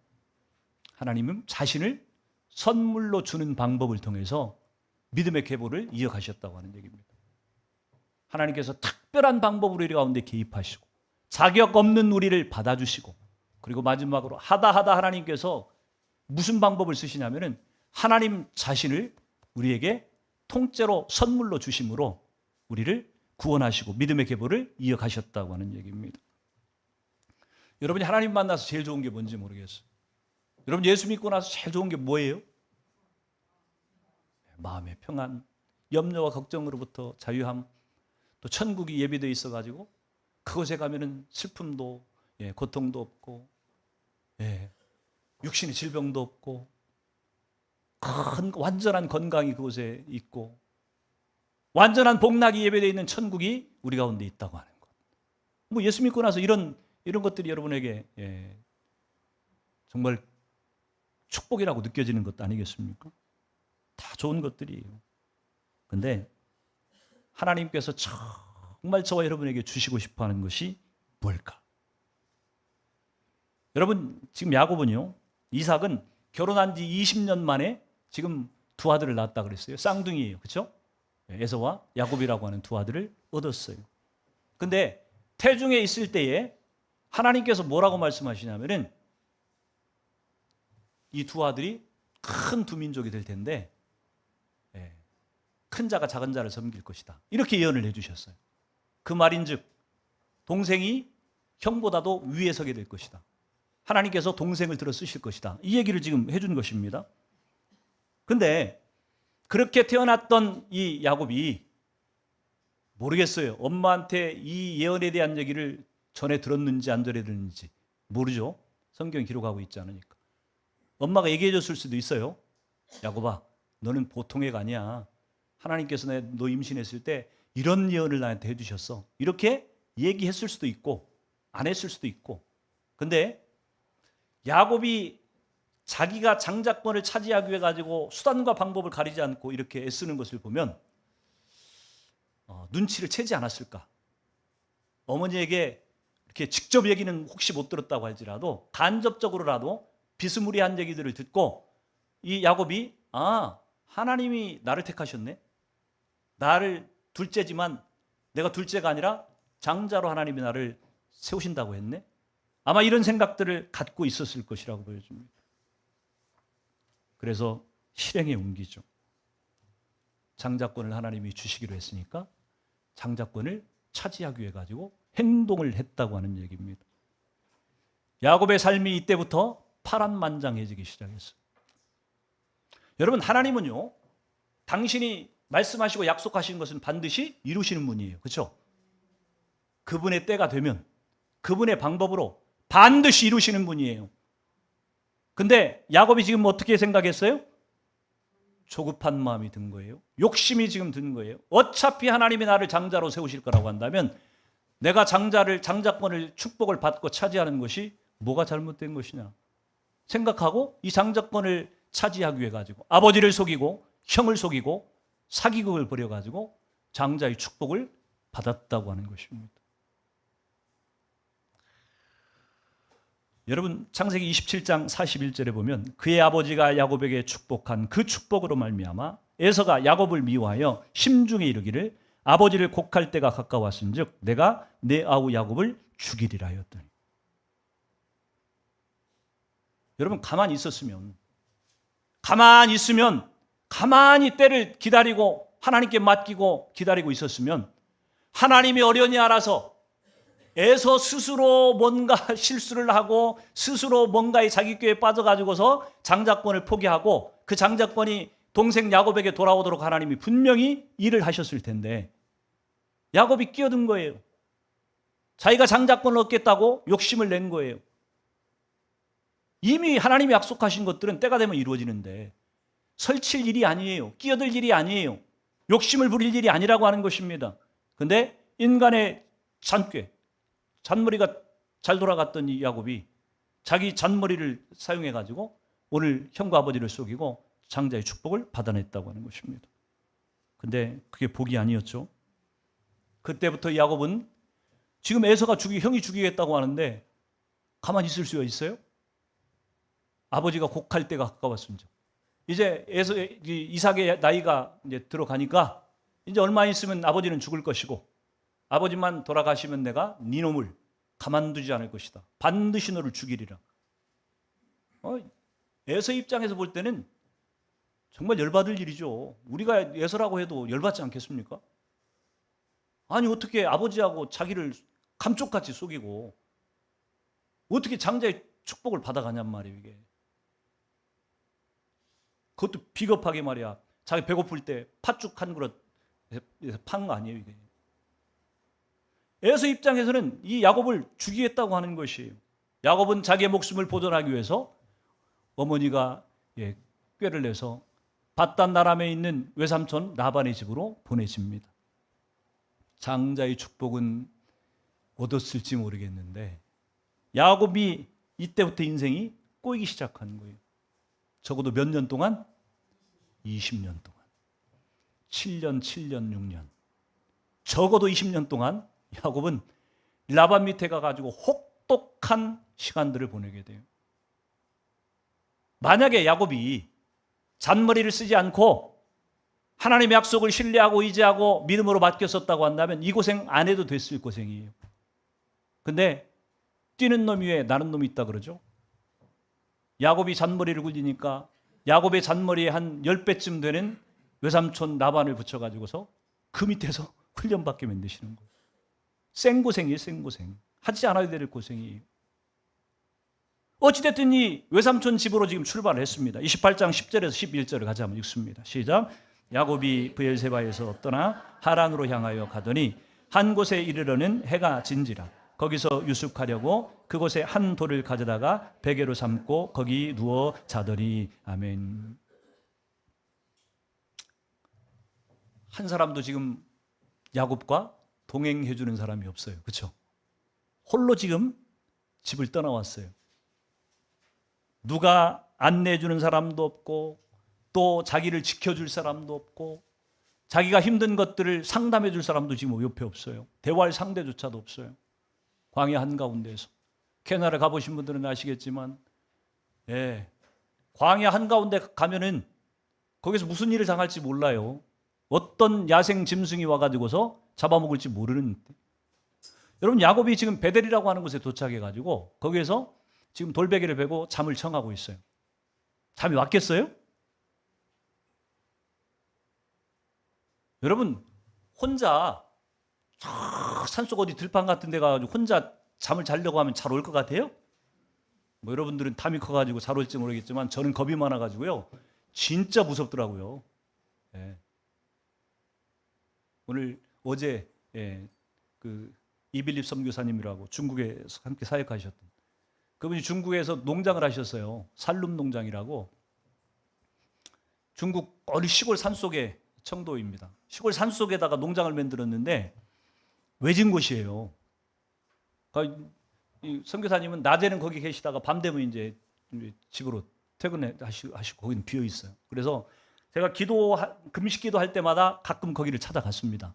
하나님은 자신을 선물로 주는 방법을 통해서 믿음의 계보를 이어가셨다고 하는 얘기입니다. 하나님께서 특별한 방법으로 우리 가운데 개입하시고 자격 없는 우리를 받아주시고, 그리고 마지막으로 하다 하나님께서 무슨 방법을 쓰시냐면은 하나님 자신을 우리에게 통째로 선물로 주심으로 우리를 구원하시고 믿음의 계보를 이어가셨다고 하는 얘기입니다. 여러분이 하나님 만나서 제일 좋은 게 뭔지 모르겠어요. 여러분 예수 믿고 나서 제일 좋은 게 뭐예요? 마음의 평안, 염려와 걱정으로부터 자유함, 또 천국이 예비되어 있어가지고 그곳에 가면은 슬픔도 고통도 없고 육신의 질병도 없고 완전한 건강이 그곳에 있고 완전한 복락이 예배되어 있는 천국이 우리 가운데 있다고 하는 것. 뭐 예수 믿고 나서 이런 것들이 여러분에게 정말 축복이라고 느껴지는 것도 아니겠습니까? 다 좋은 것들이에요. 그런데 하나님께서 정말 저와 여러분에게 주시고 싶어하는 것이 뭘까? 여러분 지금 야곱은요, 이삭은 결혼한 지 20년 만에 지금 두 아들을 낳았다 그랬어요. 쌍둥이에요. 그렇죠? 에서와 야곱이라고 하는 두 아들을 얻었어요. 근데 태중에 있을 때에 하나님께서 뭐라고 말씀하시냐면은 이 두 아들이 큰 두 민족이 될 텐데 큰 자가 작은 자를 섬길 것이다. 이렇게 예언을 해주셨어요. 그 말인즉 동생이 형보다도 위에 서게 될 것이다. 하나님께서 동생을 들어 쓰실 것이다. 이 얘기를 지금 해준 것입니다. 근데 그렇게 태어났던 이 야곱이 모르겠어요. 엄마한테 이 예언에 대한 얘기를 전에 들었는지 안 들었는지 모르죠. 성경이 기록하고 있지 않으니까. 엄마가 얘기해 줬을 수도 있어요. 야곱아, 너는 보통 애가 아니야. 하나님께서 너 임신했을 때 이런 예언을 나한테 해주셨어. 이렇게 얘기했을 수도 있고 안 했을 수도 있고. 근데 야곱이 자기가 장자권을 차지하기 위해 가지고 수단과 방법을 가리지 않고 이렇게 애쓰는 것을 보면 눈치를 채지 않았을까? 어머니에게 이렇게 직접 얘기는 혹시 못 들었다고 할지라도 간접적으로라도 비스무리한 얘기들을 듣고 이 야곱이 하나님이 나를 택하셨네. 나를 둘째지만 내가 둘째가 아니라 장자로 하나님이 나를 세우신다고 했네. 아마 이런 생각들을 갖고 있었을 것이라고 보여집니다. 그래서 실행에 옮기죠. 장자권을 하나님이 주시기로 했으니까 장자권을 차지하기 위해 가지고 행동을 했다고 하는 얘기입니다. 야곱의 삶이 이때부터 파란만장해지기 시작했어요. 여러분, 하나님은요, 당신이 말씀하시고 약속하신 것은 반드시 이루시는 분이에요. 그렇죠? 그분의 때가 되면 그분의 방법으로 반드시 이루시는 분이에요. 근데 야곱이 지금 어떻게 생각했어요? 조급한 마음이 든 거예요. 욕심이 지금 든 거예요. 어차피 하나님이 나를 장자로 세우실 거라고 한다면 내가 장자권을 축복을 받고 차지하는 것이 뭐가 잘못된 것이냐 생각하고 이 장자권을 차지하기 위해 가지고 아버지를 속이고 형을 속이고 사기극을 벌여 가지고 장자의 축복을 받았다고 하는 것입니다. 여러분, 창세기 27장 41절에 보면 그의 아버지가 야곱에게 축복한 그 축복으로 말미암아 에서가 야곱을 미워하여 심중에 이르기를 아버지를 곡할 때가 가까웠은즉 내가 내 아우 야곱을 죽이리라 하였더니. 여러분, 가만히 있으면 가만히 때를 기다리고 하나님께 맡기고 기다리고 있었으면 하나님이 어련히 알아서 에서 스스로 뭔가 실수를 하고 스스로 뭔가의 자기꾀에 빠져가지고서 장자권을 포기하고 그 장자권이 동생 야곱에게 돌아오도록 하나님이 분명히 일을 하셨을 텐데 야곱이 끼어든 거예요. 자기가 장자권을 얻겠다고 욕심을 낸 거예요. 이미 하나님이 약속하신 것들은 때가 되면 이루어지는데 설칠 일이 아니에요. 끼어들 일이 아니에요. 욕심을 부릴 일이 아니라고 하는 것입니다. 근데 인간의 잔머리가 잘 돌아갔던 이 야곱이 자기 잔머리를 사용해가지고 오늘 형과 아버지를 속이고 장자의 축복을 받아냈다고 하는 것입니다. 근데 그게 복이 아니었죠. 그때부터 야곱은 지금 에서가 형이 죽이겠다고 하는데 가만히 있을 수가 있어요? 아버지가 곡할 때가 가까웠습니다. 이제 이삭의 나이가 이제 들어가니까 이제 얼마 있으면 아버지는 죽을 것이고 아버지만 돌아가시면 내가 네 놈을 가만두지 않을 것이다. 반드시 너를 죽이리라. 에서 입장에서 볼 때는 정말 열받을 일이죠. 우리가 에서라고 해도 열받지 않겠습니까? 아니 어떻게 아버지하고 자기를 감쪽같이 속이고 어떻게 장자의 축복을 받아가냔 말이에요. 이게. 그것도 비겁하게 말이야. 자기 배고플 때 팥죽 한 그릇 판 거 아니에요 이게. 에서 입장에서는 이 야곱을 죽이겠다고 하는 것이에요. 야곱은 자기의 목숨을 보존하기 위해서 어머니가 꾀를 내서 밧단 아람에 있는 외삼촌 라반의 집으로 보내집니다. 장자의 축복은 얻었을지 모르겠는데 야곱이 이때부터 인생이 꼬이기 시작하는 거예요. 적어도 몇 년 동안? 20년 동안. 7년, 6년. 적어도 20년 동안 야곱은 라반 밑에 가가지고 혹독한 시간들을 보내게 돼요. 만약에 야곱이 잔머리를 쓰지 않고 하나님의 약속을 신뢰하고 의지하고 믿음으로 맡겼었다고 한다면 이 고생 안 해도 됐을 고생이에요. 근데 뛰는 놈 위에 나는 놈이 있다 그러죠. 야곱이 잔머리를 굴리니까 야곱의 잔머리에 한 10배쯤 되는 외삼촌 라반을 붙여가지고서 그 밑에서 훈련받게 만드시는 거예요. 생고생이에요, 생고생. 하지 않아야 될 고생이에요. 어찌됐든 이 외삼촌 집으로 지금 출발을 했습니다. 28장 10절에서 11절을 같이 한번 읽습니다. 시작. 야곱이 브엘세바에서 떠나 하란으로 향하여 가더니 한 곳에 이르러는 해가 진지라. 거기서 유숙하려고 그곳에 한 돌을 가져다가 베개로 삼고 거기 누워 자더니. 아멘. 한 사람도 지금 야곱과 동행해 주는 사람이 없어요. 그렇죠? 홀로 지금 집을 떠나왔어요. 누가 안내해 주는 사람도 없고 또 자기를 지켜줄 사람도 없고 자기가 힘든 것들을 상담해 줄 사람도 지금 옆에 없어요. 대화할 상대조차도 없어요. 광야 한가운데에서. 캐나다 가보신 분들은 아시겠지만 광야 한가운데 가면은 거기서 무슨 일을 당할지 몰라요. 어떤 야생 짐승이 와가지고서 잡아먹을지 모르는. 여러분, 야곱이 지금 베델이라고 하는 곳에 도착해가지고 거기에서 지금 돌베개를 베고 잠을 청하고 있어요. 잠이 왔겠어요? 여러분, 혼자 산속 어디 들판 같은 데 가가지고 혼자 잠을 자려고 하면 잘 올 것 같아요? 뭐 여러분들은 탐이 커가지고 잘 올지 모르겠지만 저는 겁이 많아가지고요. 진짜 무섭더라고요. 어제 그 이빌립 선교사님이라고 중국에서 함께 사역하셨던 그분이 중국에서 농장을 하셨어요. 살룸 농장이라고. 중국 어디 시골 산속의 청도입니다. 시골 산속에다가 농장을 만들었는데 외진 곳이에요. 그러니까 이 선교사님은 낮에는 거기 계시다가 밤 되면 이제 집으로 퇴근하시고 거기는 비어 있어요. 그래서 제가 금식 기도할 때마다 가끔 거기를 찾아갔습니다.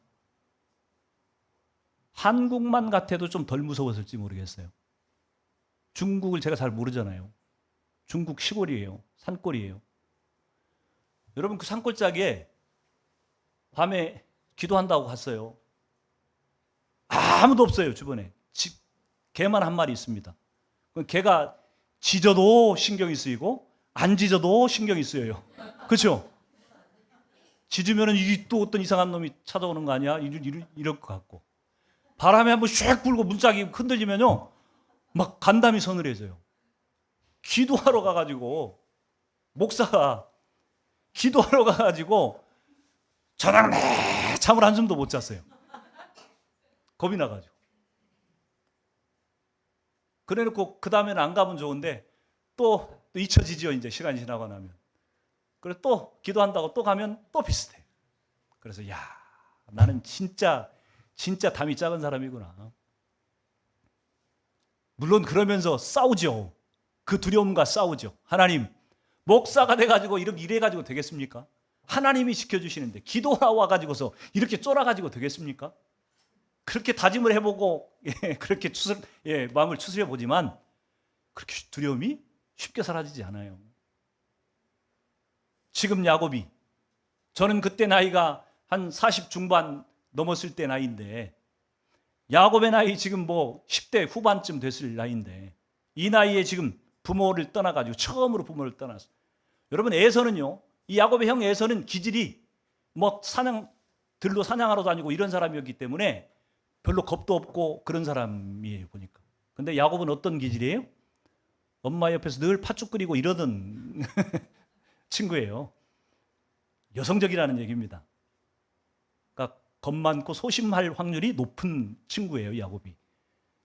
한국만 같아도 좀 덜 무서웠을지 모르겠어요. 중국을 제가 잘 모르잖아요. 중국 시골이에요. 산골이에요. 여러분, 그 산골짜기에 밤에 기도한다고 갔어요. 아무도 없어요, 주변에. 개만 한 마리 있습니다. 개가 짖어도 신경이 쓰이고 안 짖어도 신경이 쓰여요. 그렇죠? 짖으면 이게 또 어떤 이상한 놈이 찾아오는 거 아니야? 이럴 것 같고. 바람에 한번 슉 불고 문짝이 흔들리면요, 막 간담이 서늘해져요. 기도하러 가가지고 목사가 기도하러 가가지고 저녁 내 잠을 한숨도 못 잤어요. 겁이 나가지고. 그래놓고 그 다음에는 안 가면 좋은데 또 잊혀지죠. 이제 시간이 지나고 나면. 그래서 또 기도한다고 또 가면 또 비슷해. 그래서 나는 진짜 담이 작은 사람이구나. 물론 그러면서 싸우죠. 그 두려움과 싸우죠. 하나님, 목사가 돼가지고 이렇게 이래가지고 되겠습니까? 하나님이 지켜주시는데 기도하러 와가지고서 이렇게 쫄아가지고 되겠습니까? 그렇게 다짐을 해보고 그렇게 마음을 추스려 보지만 그렇게 두려움이 쉽게 사라지지 않아요. 지금 야곱이, 저는 그때 나이가 한 40 중반 넘었을 때 나이인데, 야곱의 나이 지금 뭐 10대 후반쯤 됐을 나이인데, 이 나이에 지금 부모를 떠나가지고 처음으로 부모를 떠났어요. 여러분, 에서는요, 이 야곱의 형 에서는 기질이 뭐 들로 사냥하러 다니고 이런 사람이었기 때문에 별로 겁도 없고 그런 사람이에요, 보니까. 근데 야곱은 어떤 기질이에요? 엄마 옆에서 늘 팥죽 끓이고 이러던 친구예요. 여성적이라는 얘기입니다. 그러니까 겁 많고 소심할 확률이 높은 친구예요, 야곱이.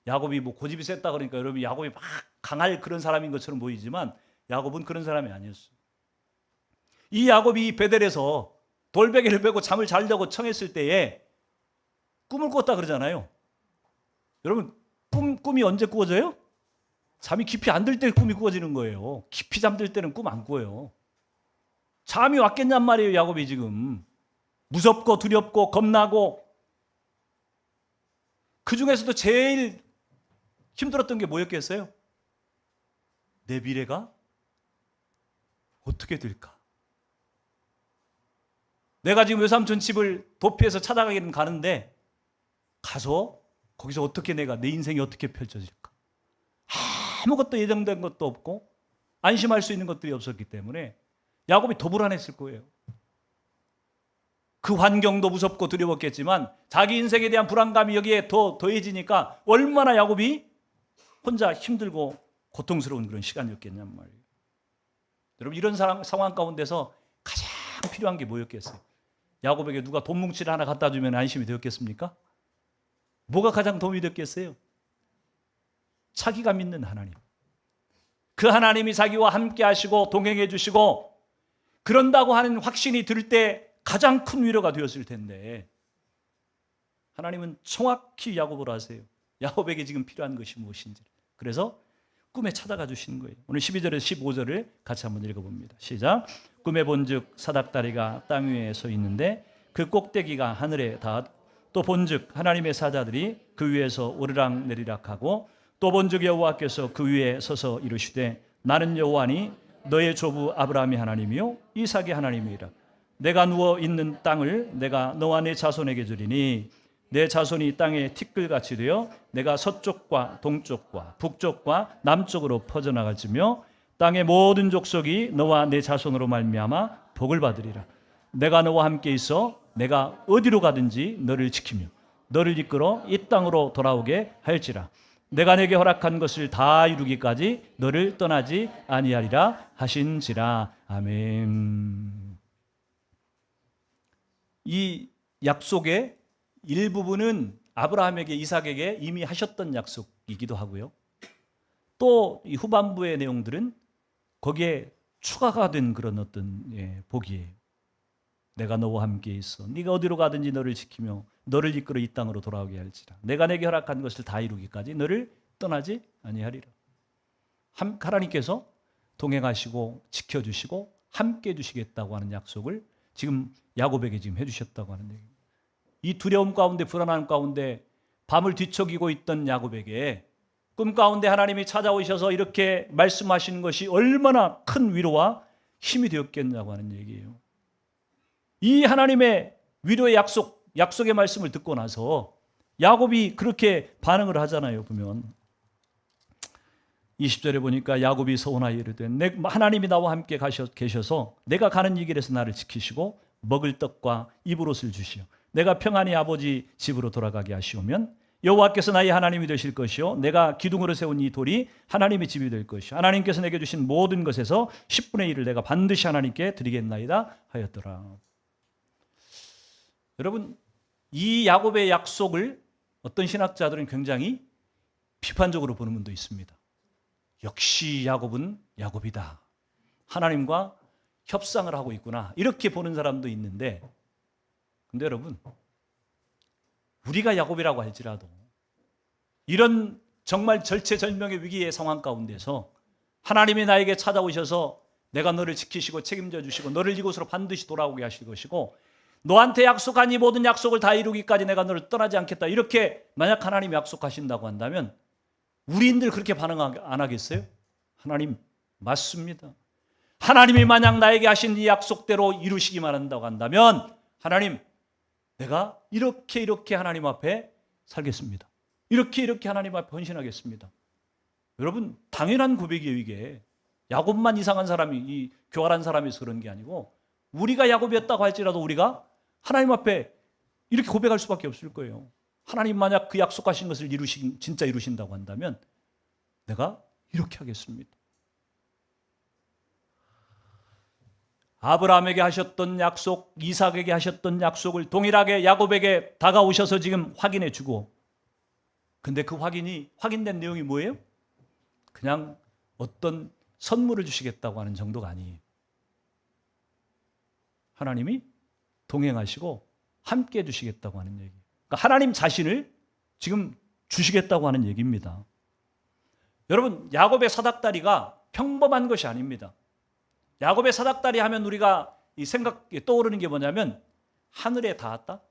야곱이 뭐 고집이 셌다 그러니까 여러분, 야곱이 막 강할 그런 사람인 것처럼 보이지만 야곱은 그런 사람이 아니었어요. 이 야곱이 베델에서 돌베개를 베고 잠을 자려고 청했을 때에 꿈을 꿨다 그러잖아요. 여러분, 꿈이 언제 꾸어져요? 잠이 깊이 안 들 때 꿈이 꾸어지는 거예요. 깊이 잠들 때는 꿈 안 꾸어요. 잠이 왔겠냔 말이에요, 야곱이 지금. 무섭고 두렵고 겁나고. 그 중에서도 제일 힘들었던 게 뭐였겠어요? 내 미래가 어떻게 될까? 내가 지금 외삼촌 집을 도피해서 찾아가기는 가는데 가서 거기서 어떻게 내 인생이 어떻게 펼쳐질까? 아무것도 예정된 것도 없고 안심할 수 있는 것들이 없었기 때문에 야곱이 더 불안했을 거예요. 그 환경도 무섭고 두려웠겠지만 자기 인생에 대한 불안감이 여기에 더 더해지니까 얼마나 야곱이 혼자 힘들고 고통스러운 그런 시간이었겠냔 말이에요. 여러분, 이런 상황 가운데서 가장 필요한 게 뭐였겠어요? 야곱에게 누가 돈 뭉치를 하나 갖다 주면 안심이 되었겠습니까? 뭐가 가장 도움이 됐겠어요? 자기가 믿는 하나님. 그 하나님이 자기와 함께 하시고 동행해 주시고 그런다고 하는 확신이 들 때 가장 큰 위로가 되었을 텐데, 하나님은 정확히 야곱을 아세요. 야곱에게 지금 필요한 것이 무엇인지. 그래서 꿈에 찾아가 주시는 거예요. 오늘 12절에서 15절을 같이 한번 읽어봅니다. 시작. 꿈에 본즉 사닥다리가 땅 위에 서 있는데 그 꼭대기가 하늘에 닿았고 또 본즉 하나님의 사자들이 그 위에서 오르락 내리락 하고 또 본즉 여호와께서 그 위에 서서 이르시되 나는 여호와니 너의 조부 아브라함의 하나님이요 이삭의 하나님이라. 내가 누워 있는 땅을 내가 너와 내 자손에게 주리니 내 자손이 땅에 티끌같이 되어 내가 서쪽과 동쪽과 북쪽과 남쪽으로 퍼져나갈지며 땅의 모든 족속이 너와 내 자손으로 말미암아 복을 받으리라. 내가 너와 함께 있어 내가 어디로 가든지 너를 지키며 너를 이끌어 이 땅으로 돌아오게 할지라. 내가 내게 허락한 것을 다 이루기까지 너를 떠나지 아니하리라 하신지라. 아멘. 이 약속의 일부분은 아브라함에게 이삭에게 이미 하셨던 약속이기도 하고요. 또 이 후반부의 내용들은 거기에 추가가 된 그런 어떤 복이에요. 내가 너와 함께 있어 네가 어디로 가든지 너를 지키며 너를 이끌어 이 땅으로 돌아오게 할지라. 내가 내게 허락한 것을 다 이루기까지 너를 떠나지 아니하리라. 하나님께서 동행하시고 지켜주시고 함께 해주시겠다고 하는 약속을 지금 야곱에게 지금 해주셨다고 하는 얘기입니다. 이 두려움 가운데 불안함 가운데 밤을 뒤척이고 있던 야곱에게 꿈 가운데 하나님이 찾아오셔서 이렇게 말씀하시는 것이 얼마나 큰 위로와 힘이 되었겠냐고 하는 얘기예요. 이 하나님의 위로의 약속의 말씀을 듣고 나서 야곱이 그렇게 반응을 하잖아요. 보면 20절에 보니까 야곱이 서원하여 이르되 하나님이 나와 함께 계셔서 내가 가는 이 길에서 나를 지키시고 먹을 떡과 입을 옷을 주시오. 내가 평안히 아버지 집으로 돌아가게 하시오면 여호와께서 나의 하나님이 되실 것이요 내가 기둥으로 세운 이 돌이 하나님의 집이 될 것이요 하나님께서 내게 주신 모든 것에서 10분의 1을 내가 반드시 하나님께 드리겠나이다 하였더라. 여러분, 이 야곱의 약속을 어떤 신학자들은 굉장히 비판적으로 보는 분도 있습니다. 역시 야곱은 야곱이다. 하나님과 협상을 하고 있구나. 이렇게 보는 사람도 있는데, 근데 여러분, 우리가 야곱이라고 할지라도 이런 정말 절체절명의 위기의 상황 가운데서 하나님이 나에게 찾아오셔서 내가 너를 지키시고 책임져 주시고 너를 이곳으로 반드시 돌아오게 하실 것이고 너한테 약속한 이 모든 약속을 다 이루기까지 내가 너를 떠나지 않겠다. 이렇게 만약 하나님이 약속하신다고 한다면 우리인들 그렇게 반응 안 하겠어요? 하나님 맞습니다. 하나님이 만약 나에게 하신 이 약속대로 이루시기만 한다고 한다면 하나님 내가 이렇게 하나님 앞에 살겠습니다. 이렇게 하나님 앞에 헌신하겠습니다. 여러분 당연한 고백이에요. 이게 야곱만 이상한 사람이 이 교활한 사람이서 그런 게 아니고 우리가 야곱이었다고 할지라도 우리가 하나님 앞에 이렇게 고백할 수밖에 없을 거예요. 하나님 만약 그 약속하신 것을 진짜 이루신다고 한다면 내가 이렇게 하겠습니다. 아브라함에게 하셨던 약속, 이삭에게 하셨던 약속을 동일하게 야곱에게 다가오셔서 지금 확인해 주고, 근데 그 확인된 내용이 뭐예요? 그냥 어떤 선물을 주시겠다고 하는 정도가 아니에요. 하나님이 동행하시고 함께 해주시겠다고 하는 얘기예요. 그러니까 하나님 자신을 지금 주시겠다고 하는 얘기입니다. 여러분, 야곱의 사닥다리가 평범한 것이 아닙니다. 야곱의 사닥다리 하면 우리가 이 생각에 떠오르는 게 뭐냐면 하늘에 닿았다?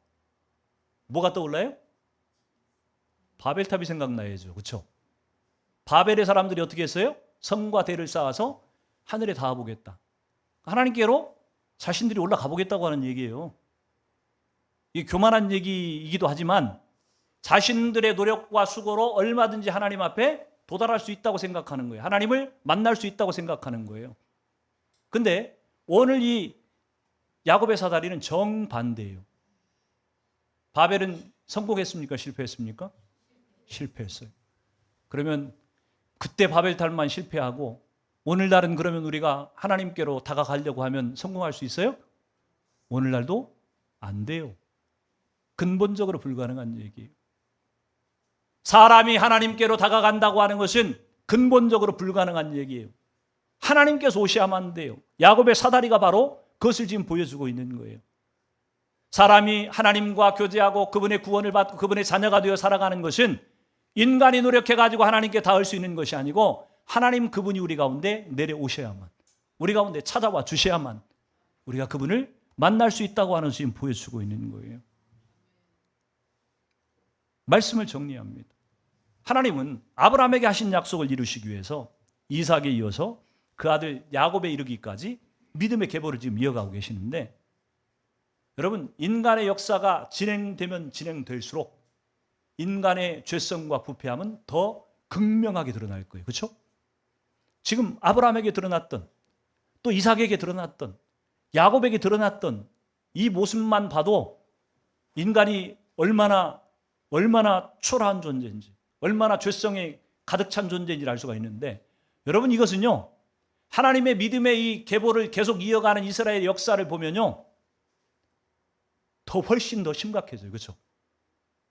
뭐가 떠올라요? 바벨탑이 생각나야죠. 그렇죠? 바벨의 사람들이 어떻게 했어요? 성과 대를 쌓아서 하늘에 닿아보겠다. 하나님께로 자신들이 올라가 보겠다고 하는 얘기예요. 이게 교만한 얘기이기도 하지만 자신들의 노력과 수고로 얼마든지 하나님 앞에 도달할 수 있다고 생각하는 거예요. 하나님을 만날 수 있다고 생각하는 거예요. 근데 오늘 이 야곱의 사다리는 정반대예요. 바벨은 성공했습니까? 실패했습니까? 실패했어요. 그러면 그때 바벨탑만 실패하고 오늘날은 그러면 우리가 하나님께로 다가가려고 하면 성공할 수 있어요? 오늘날도 안 돼요. 근본적으로 불가능한 얘기예요. 사람이 하나님께로 다가간다고 하는 것은 근본적으로 불가능한 얘기예요. 하나님께서 오셔야만 돼요. 야곱의 사다리가 바로 그것을 지금 보여주고 있는 거예요. 사람이 하나님과 교제하고 그분의 구원을 받고 그분의 자녀가 되어 살아가는 것은 인간이 노력해가지고 하나님께 닿을 수 있는 것이 아니고 하나님 그분이 우리 가운데 내려오셔야만, 우리 가운데 찾아와 주셔야만 우리가 그분을 만날 수 있다고 하는 지금 보여주고 있는 거예요. 말씀을 정리합니다. 하나님은 아브라함에게 하신 약속을 이루시기 위해서 이삭에 이어서 그 아들 야곱에 이르기까지 믿음의 계보를 지금 이어가고 계시는데, 여러분, 인간의 역사가 진행되면 진행될수록 인간의 죄성과 부패함은 더 극명하게 드러날 거예요. 그렇죠? 지금 아브라함에게 드러났던, 또 이삭에게 드러났던, 야곱에게 드러났던 이 모습만 봐도 인간이 얼마나 초라한 존재인지, 얼마나 죄성에 가득 찬 존재인지를 알 수가 있는데, 여러분, 이것은요, 하나님의 믿음의 이 계보를 계속 이어가는 이스라엘의 역사를 보면요, 더 훨씬 더 심각해져요. 그렇죠?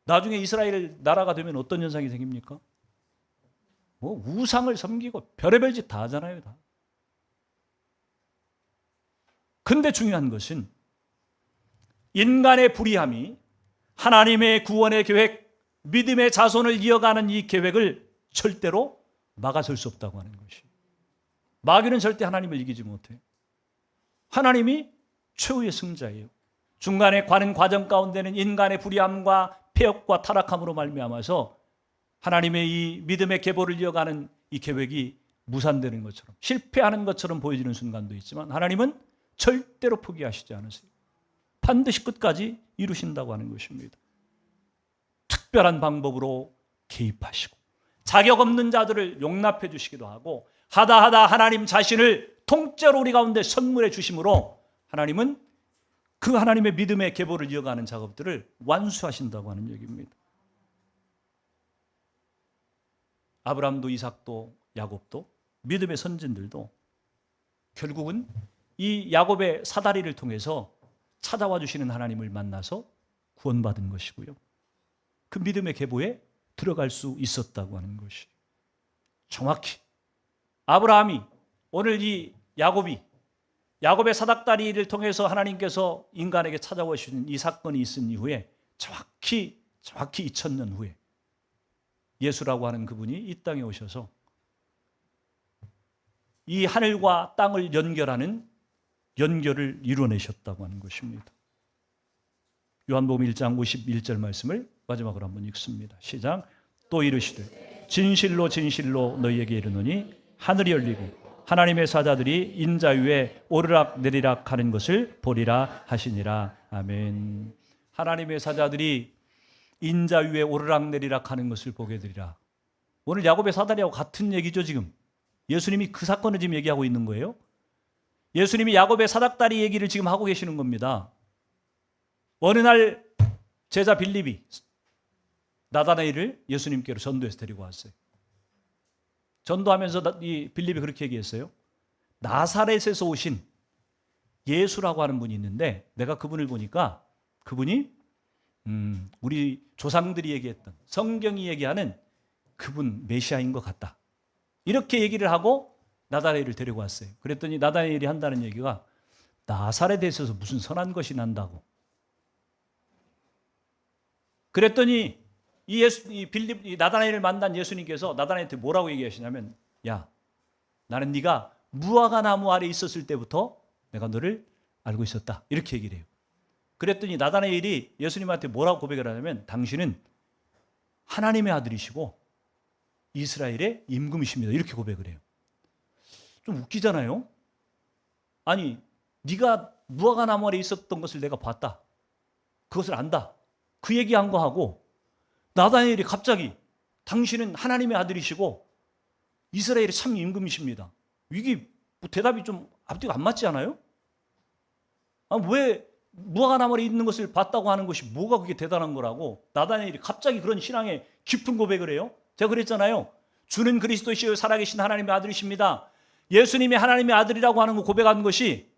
나중에 이스라엘 나라가 되면 어떤 현상이 생깁니까? 뭐 우상을 섬기고 별의별 짓 다 하잖아요. 다. 근데 중요한 것은 인간의 불의함이 하나님의 구원의 계획, 믿음의 자손을 이어가는 이 계획을 절대로 막아설 수 없다고 하는 것이에요. 마귀는 절대 하나님을 이기지 못해요. 하나님이 최후의 승자예요. 중간에 가는 과정 가운데는 인간의 불의함과 폐역과 타락함으로 말미암아서 하나님의 이 믿음의 계보를 이어가는 이 계획이 무산되는 것처럼, 실패하는 것처럼 보여지는 순간도 있지만 하나님은 절대로 포기하시지 않으세요. 반드시 끝까지 이루신다고 하는 것입니다. 특별한 방법으로 개입하시고 자격 없는 자들을 용납해 주시기도 하고, 하다 하나님 자신을 통째로 우리 가운데 선물해 주심으로 하나님은 그 하나님의 믿음의 계보를 이어가는 작업들을 완수하신다고 하는 얘기입니다. 아브라함도 이삭도 야곱도 믿음의 선진들도 결국은 이 야곱의 사다리를 통해서 찾아와 주시는 하나님을 만나서 구원받은 것이고요. 그 믿음의 계보에 들어갈 수 있었다고 하는 것이, 정확히 아브라함이, 오늘 이 야곱의 사닥다리를 통해서 하나님께서 인간에게 찾아오시는 이 사건이 있은 이후에 정확히 2000년 후에 예수라고 하는 그분이 이 땅에 오셔서 이 하늘과 땅을 연결하는 연결을 이루어내셨다고 하는 것입니다. 요한복음 1장 51절 말씀을 마지막으로 한번 읽습니다. 시작. 또 이르시되 진실로 진실로 너희에게 이르노니 하늘이 열리고 하나님의 사자들이 인자 위에 오르락 내리락 하는 것을 보리라 하시니라. 아멘. 하나님의 사자들이 인자 위에 오르락 내리락 하는 것을 보게 되리라. 오늘 야곱의 사다리하고 같은 얘기죠. 지금 예수님이 그 사건을 지금 얘기하고 있는 거예요. 예수님이 야곱의 사닥다리 얘기를 지금 하고 계시는 겁니다. 어느 날 제자 빌립이 나다나엘을 예수님께로 전도해서 데리고 왔어요. 전도하면서 이 빌립이 그렇게 얘기했어요. 나사렛에서 오신 예수라고 하는 분이 있는데 내가 그분을 보니까 그분이 우리 조상들이 얘기했던, 성경이 얘기하는 그분 메시아인 것 같다. 이렇게 얘기를 하고 나다나엘을 데리고 왔어요. 그랬더니 나다나엘이 한다는 얘기가 나사렛에 있어서 무슨 선한 것이 난다고. 그랬더니 이 나다나엘을 만난 예수님께서 나다나엘한테 뭐라고 얘기하시냐면, 야, 나는 네가 무화과 나무 아래 있었을 때부터 내가 너를 알고 있었다. 이렇게 얘기를 해요. 그랬더니 나다나엘이 예수님한테 뭐라고 고백을 하냐면, 당신은 하나님의 아들이시고 이스라엘의 임금이십니다. 이렇게 고백을 해요. 좀 웃기잖아요. 아니, 네가 무화과 나무 아래 있었던 것을 내가 봤다. 그것을 안다. 그 얘기한 거 하고 나다나엘이 갑자기 당신은 하나님의 아들이시고 이스라엘의 참 임금이십니다. 이게 뭐 대답이 좀 앞뒤가 안 맞지 않아요? 왜 무화과 나무에 있는 것을 봤다고 하는 것이 뭐가 그게 대단한 거라고 나다나엘이 갑자기 그런 신앙의 깊은 고백을 해요? 제가 그랬잖아요. 주는 그리스도시요 살아계신 하나님의 아들이십니다. 예수님이 하나님의 아들이라고 하는 거 고백한 것이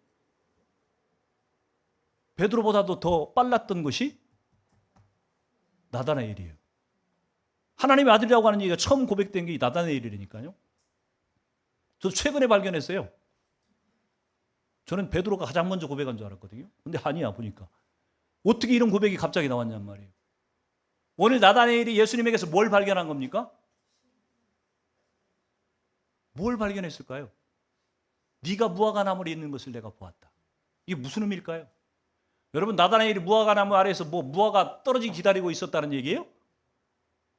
베드로보다도 더 빨랐던 것이 나다나엘이에요. 하나님의 아들이라고 하는 얘기가 처음 고백된 게 나다나엘이라니까요. 저도 최근에 발견했어요. 저는 베드로가 가장 먼저 고백한 줄 알았거든요. 근데 아니야, 보니까. 어떻게 이런 고백이 갑자기 나왔냔 말이에요. 오늘 나다나엘이 예수님에게서 뭘 발견한 겁니까? 뭘 발견했을까요? 네가 무화과 나무에 있는 것을 내가 보았다. 이게 무슨 의미일까요? 여러분, 나다나엘이 무화과 나무 아래에서 무화과 떨어지기 기다리고 있었다는 얘기예요?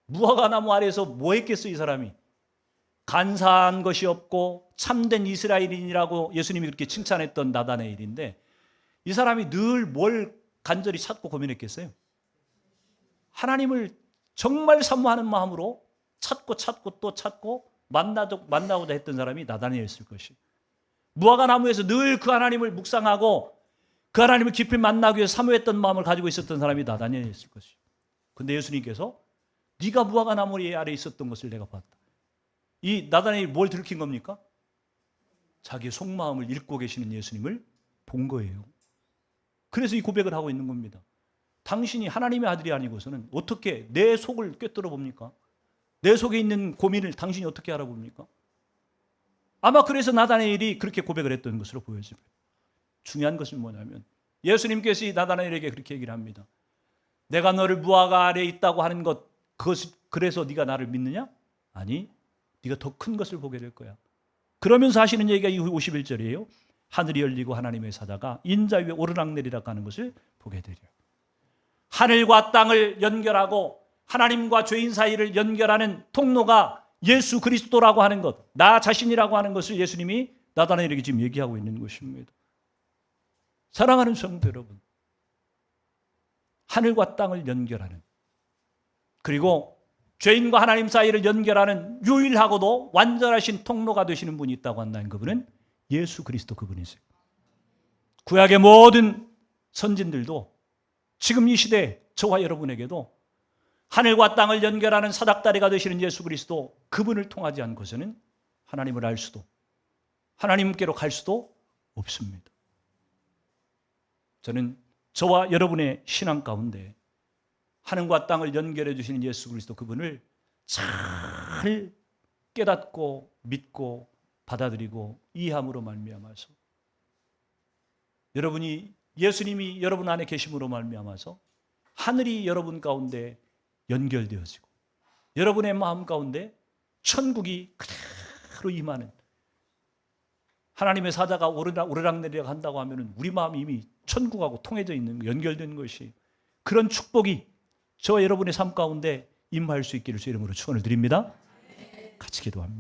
무화과 나무 아래에서 뭐 했겠어, 이 사람이? 간사한 것이 없고 참된 이스라엘인이라고 예수님이 그렇게 칭찬했던 나다나엘인데, 이 사람이 늘 뭘 간절히 찾고 고민했겠어요? 하나님을 정말 사모하는 마음으로 찾고 또 찾고 만나고자 했던 사람이 나다나엘이었을 것이. 무화과 나무에서 늘 그 하나님을 묵상하고 그 하나님을 깊이 만나기 위해 사모했던 마음을 가지고 있었던 사람이 나다나엘이었을 것이. 근데 예수님께서 네가 무화과 나무 아래 있었던 것을 내가 봤다. 이 나다나엘이 뭘 들킨 겁니까? 자기의 속마음을 읽고 계시는 예수님을 본 거예요. 그래서 이 고백을 하고 있는 겁니다. 당신이 하나님의 아들이 아니고서는 어떻게 내 속을 꿰뚫어 봅니까? 내 속에 있는 고민을 당신이 어떻게 알아봅니까? 아마 그래서 나다나엘이 그렇게 고백을 했던 것으로 보여집니다. 중요한 것은 뭐냐면 예수님께서 이 나다나엘에게 그렇게 얘기를 합니다. 내가 너를 무화과 아래에 있다고 하는 것, 그래서 네가 나를 믿느냐? 아니, 네가 더 큰 것을 보게 될 거야. 그러면서 하시는 얘기가 이 51절이에요. 하늘이 열리고 하나님의 사자가 인자 위에 오르락내리락 하는 것을 보게 되리라. 하늘과 땅을 연결하고 하나님과 죄인 사이를 연결하는 통로가 예수 그리스도라고 하는 것, 나 자신이라고 하는 것을 예수님이 나다나엘에게 지금 얘기하고 있는 것입니다. 사랑하는 성도 여러분, 하늘과 땅을 연결하는, 그리고 죄인과 하나님 사이를 연결하는 유일하고도 완전하신 통로가 되시는 분이 있다고 한다는 그분은 예수 그리스도 그분이세요. 구약의 모든 선진들도 지금 이 시대 저와 여러분에게도 하늘과 땅을 연결하는 사닥다리가 되시는 예수 그리스도 그분을 통하지 않고서는 하나님을 알 수도 하나님께로 갈 수도 없습니다. 저는 저와 여러분의 신앙 가운데 하늘과 땅을 연결해 주시는 예수 그리스도 그분을 잘 깨닫고 믿고 받아들이고 이해함으로 말미암아서 여러분이 예수님이 여러분 안에 계심으로 말미암아서 하늘이 여러분 가운데 연결되어지고 여러분의 마음 가운데 천국이 그대로 임하는, 하나님의 사자가 오르락내리락 한다고 하면 우리 마음이 이미 천국하고 통해져 있는, 연결된 것이, 그런 축복이 저와 여러분의 삶 가운데 임할 수 있기를 주 이름으로 축원을 드립니다. 같이 기도합니다.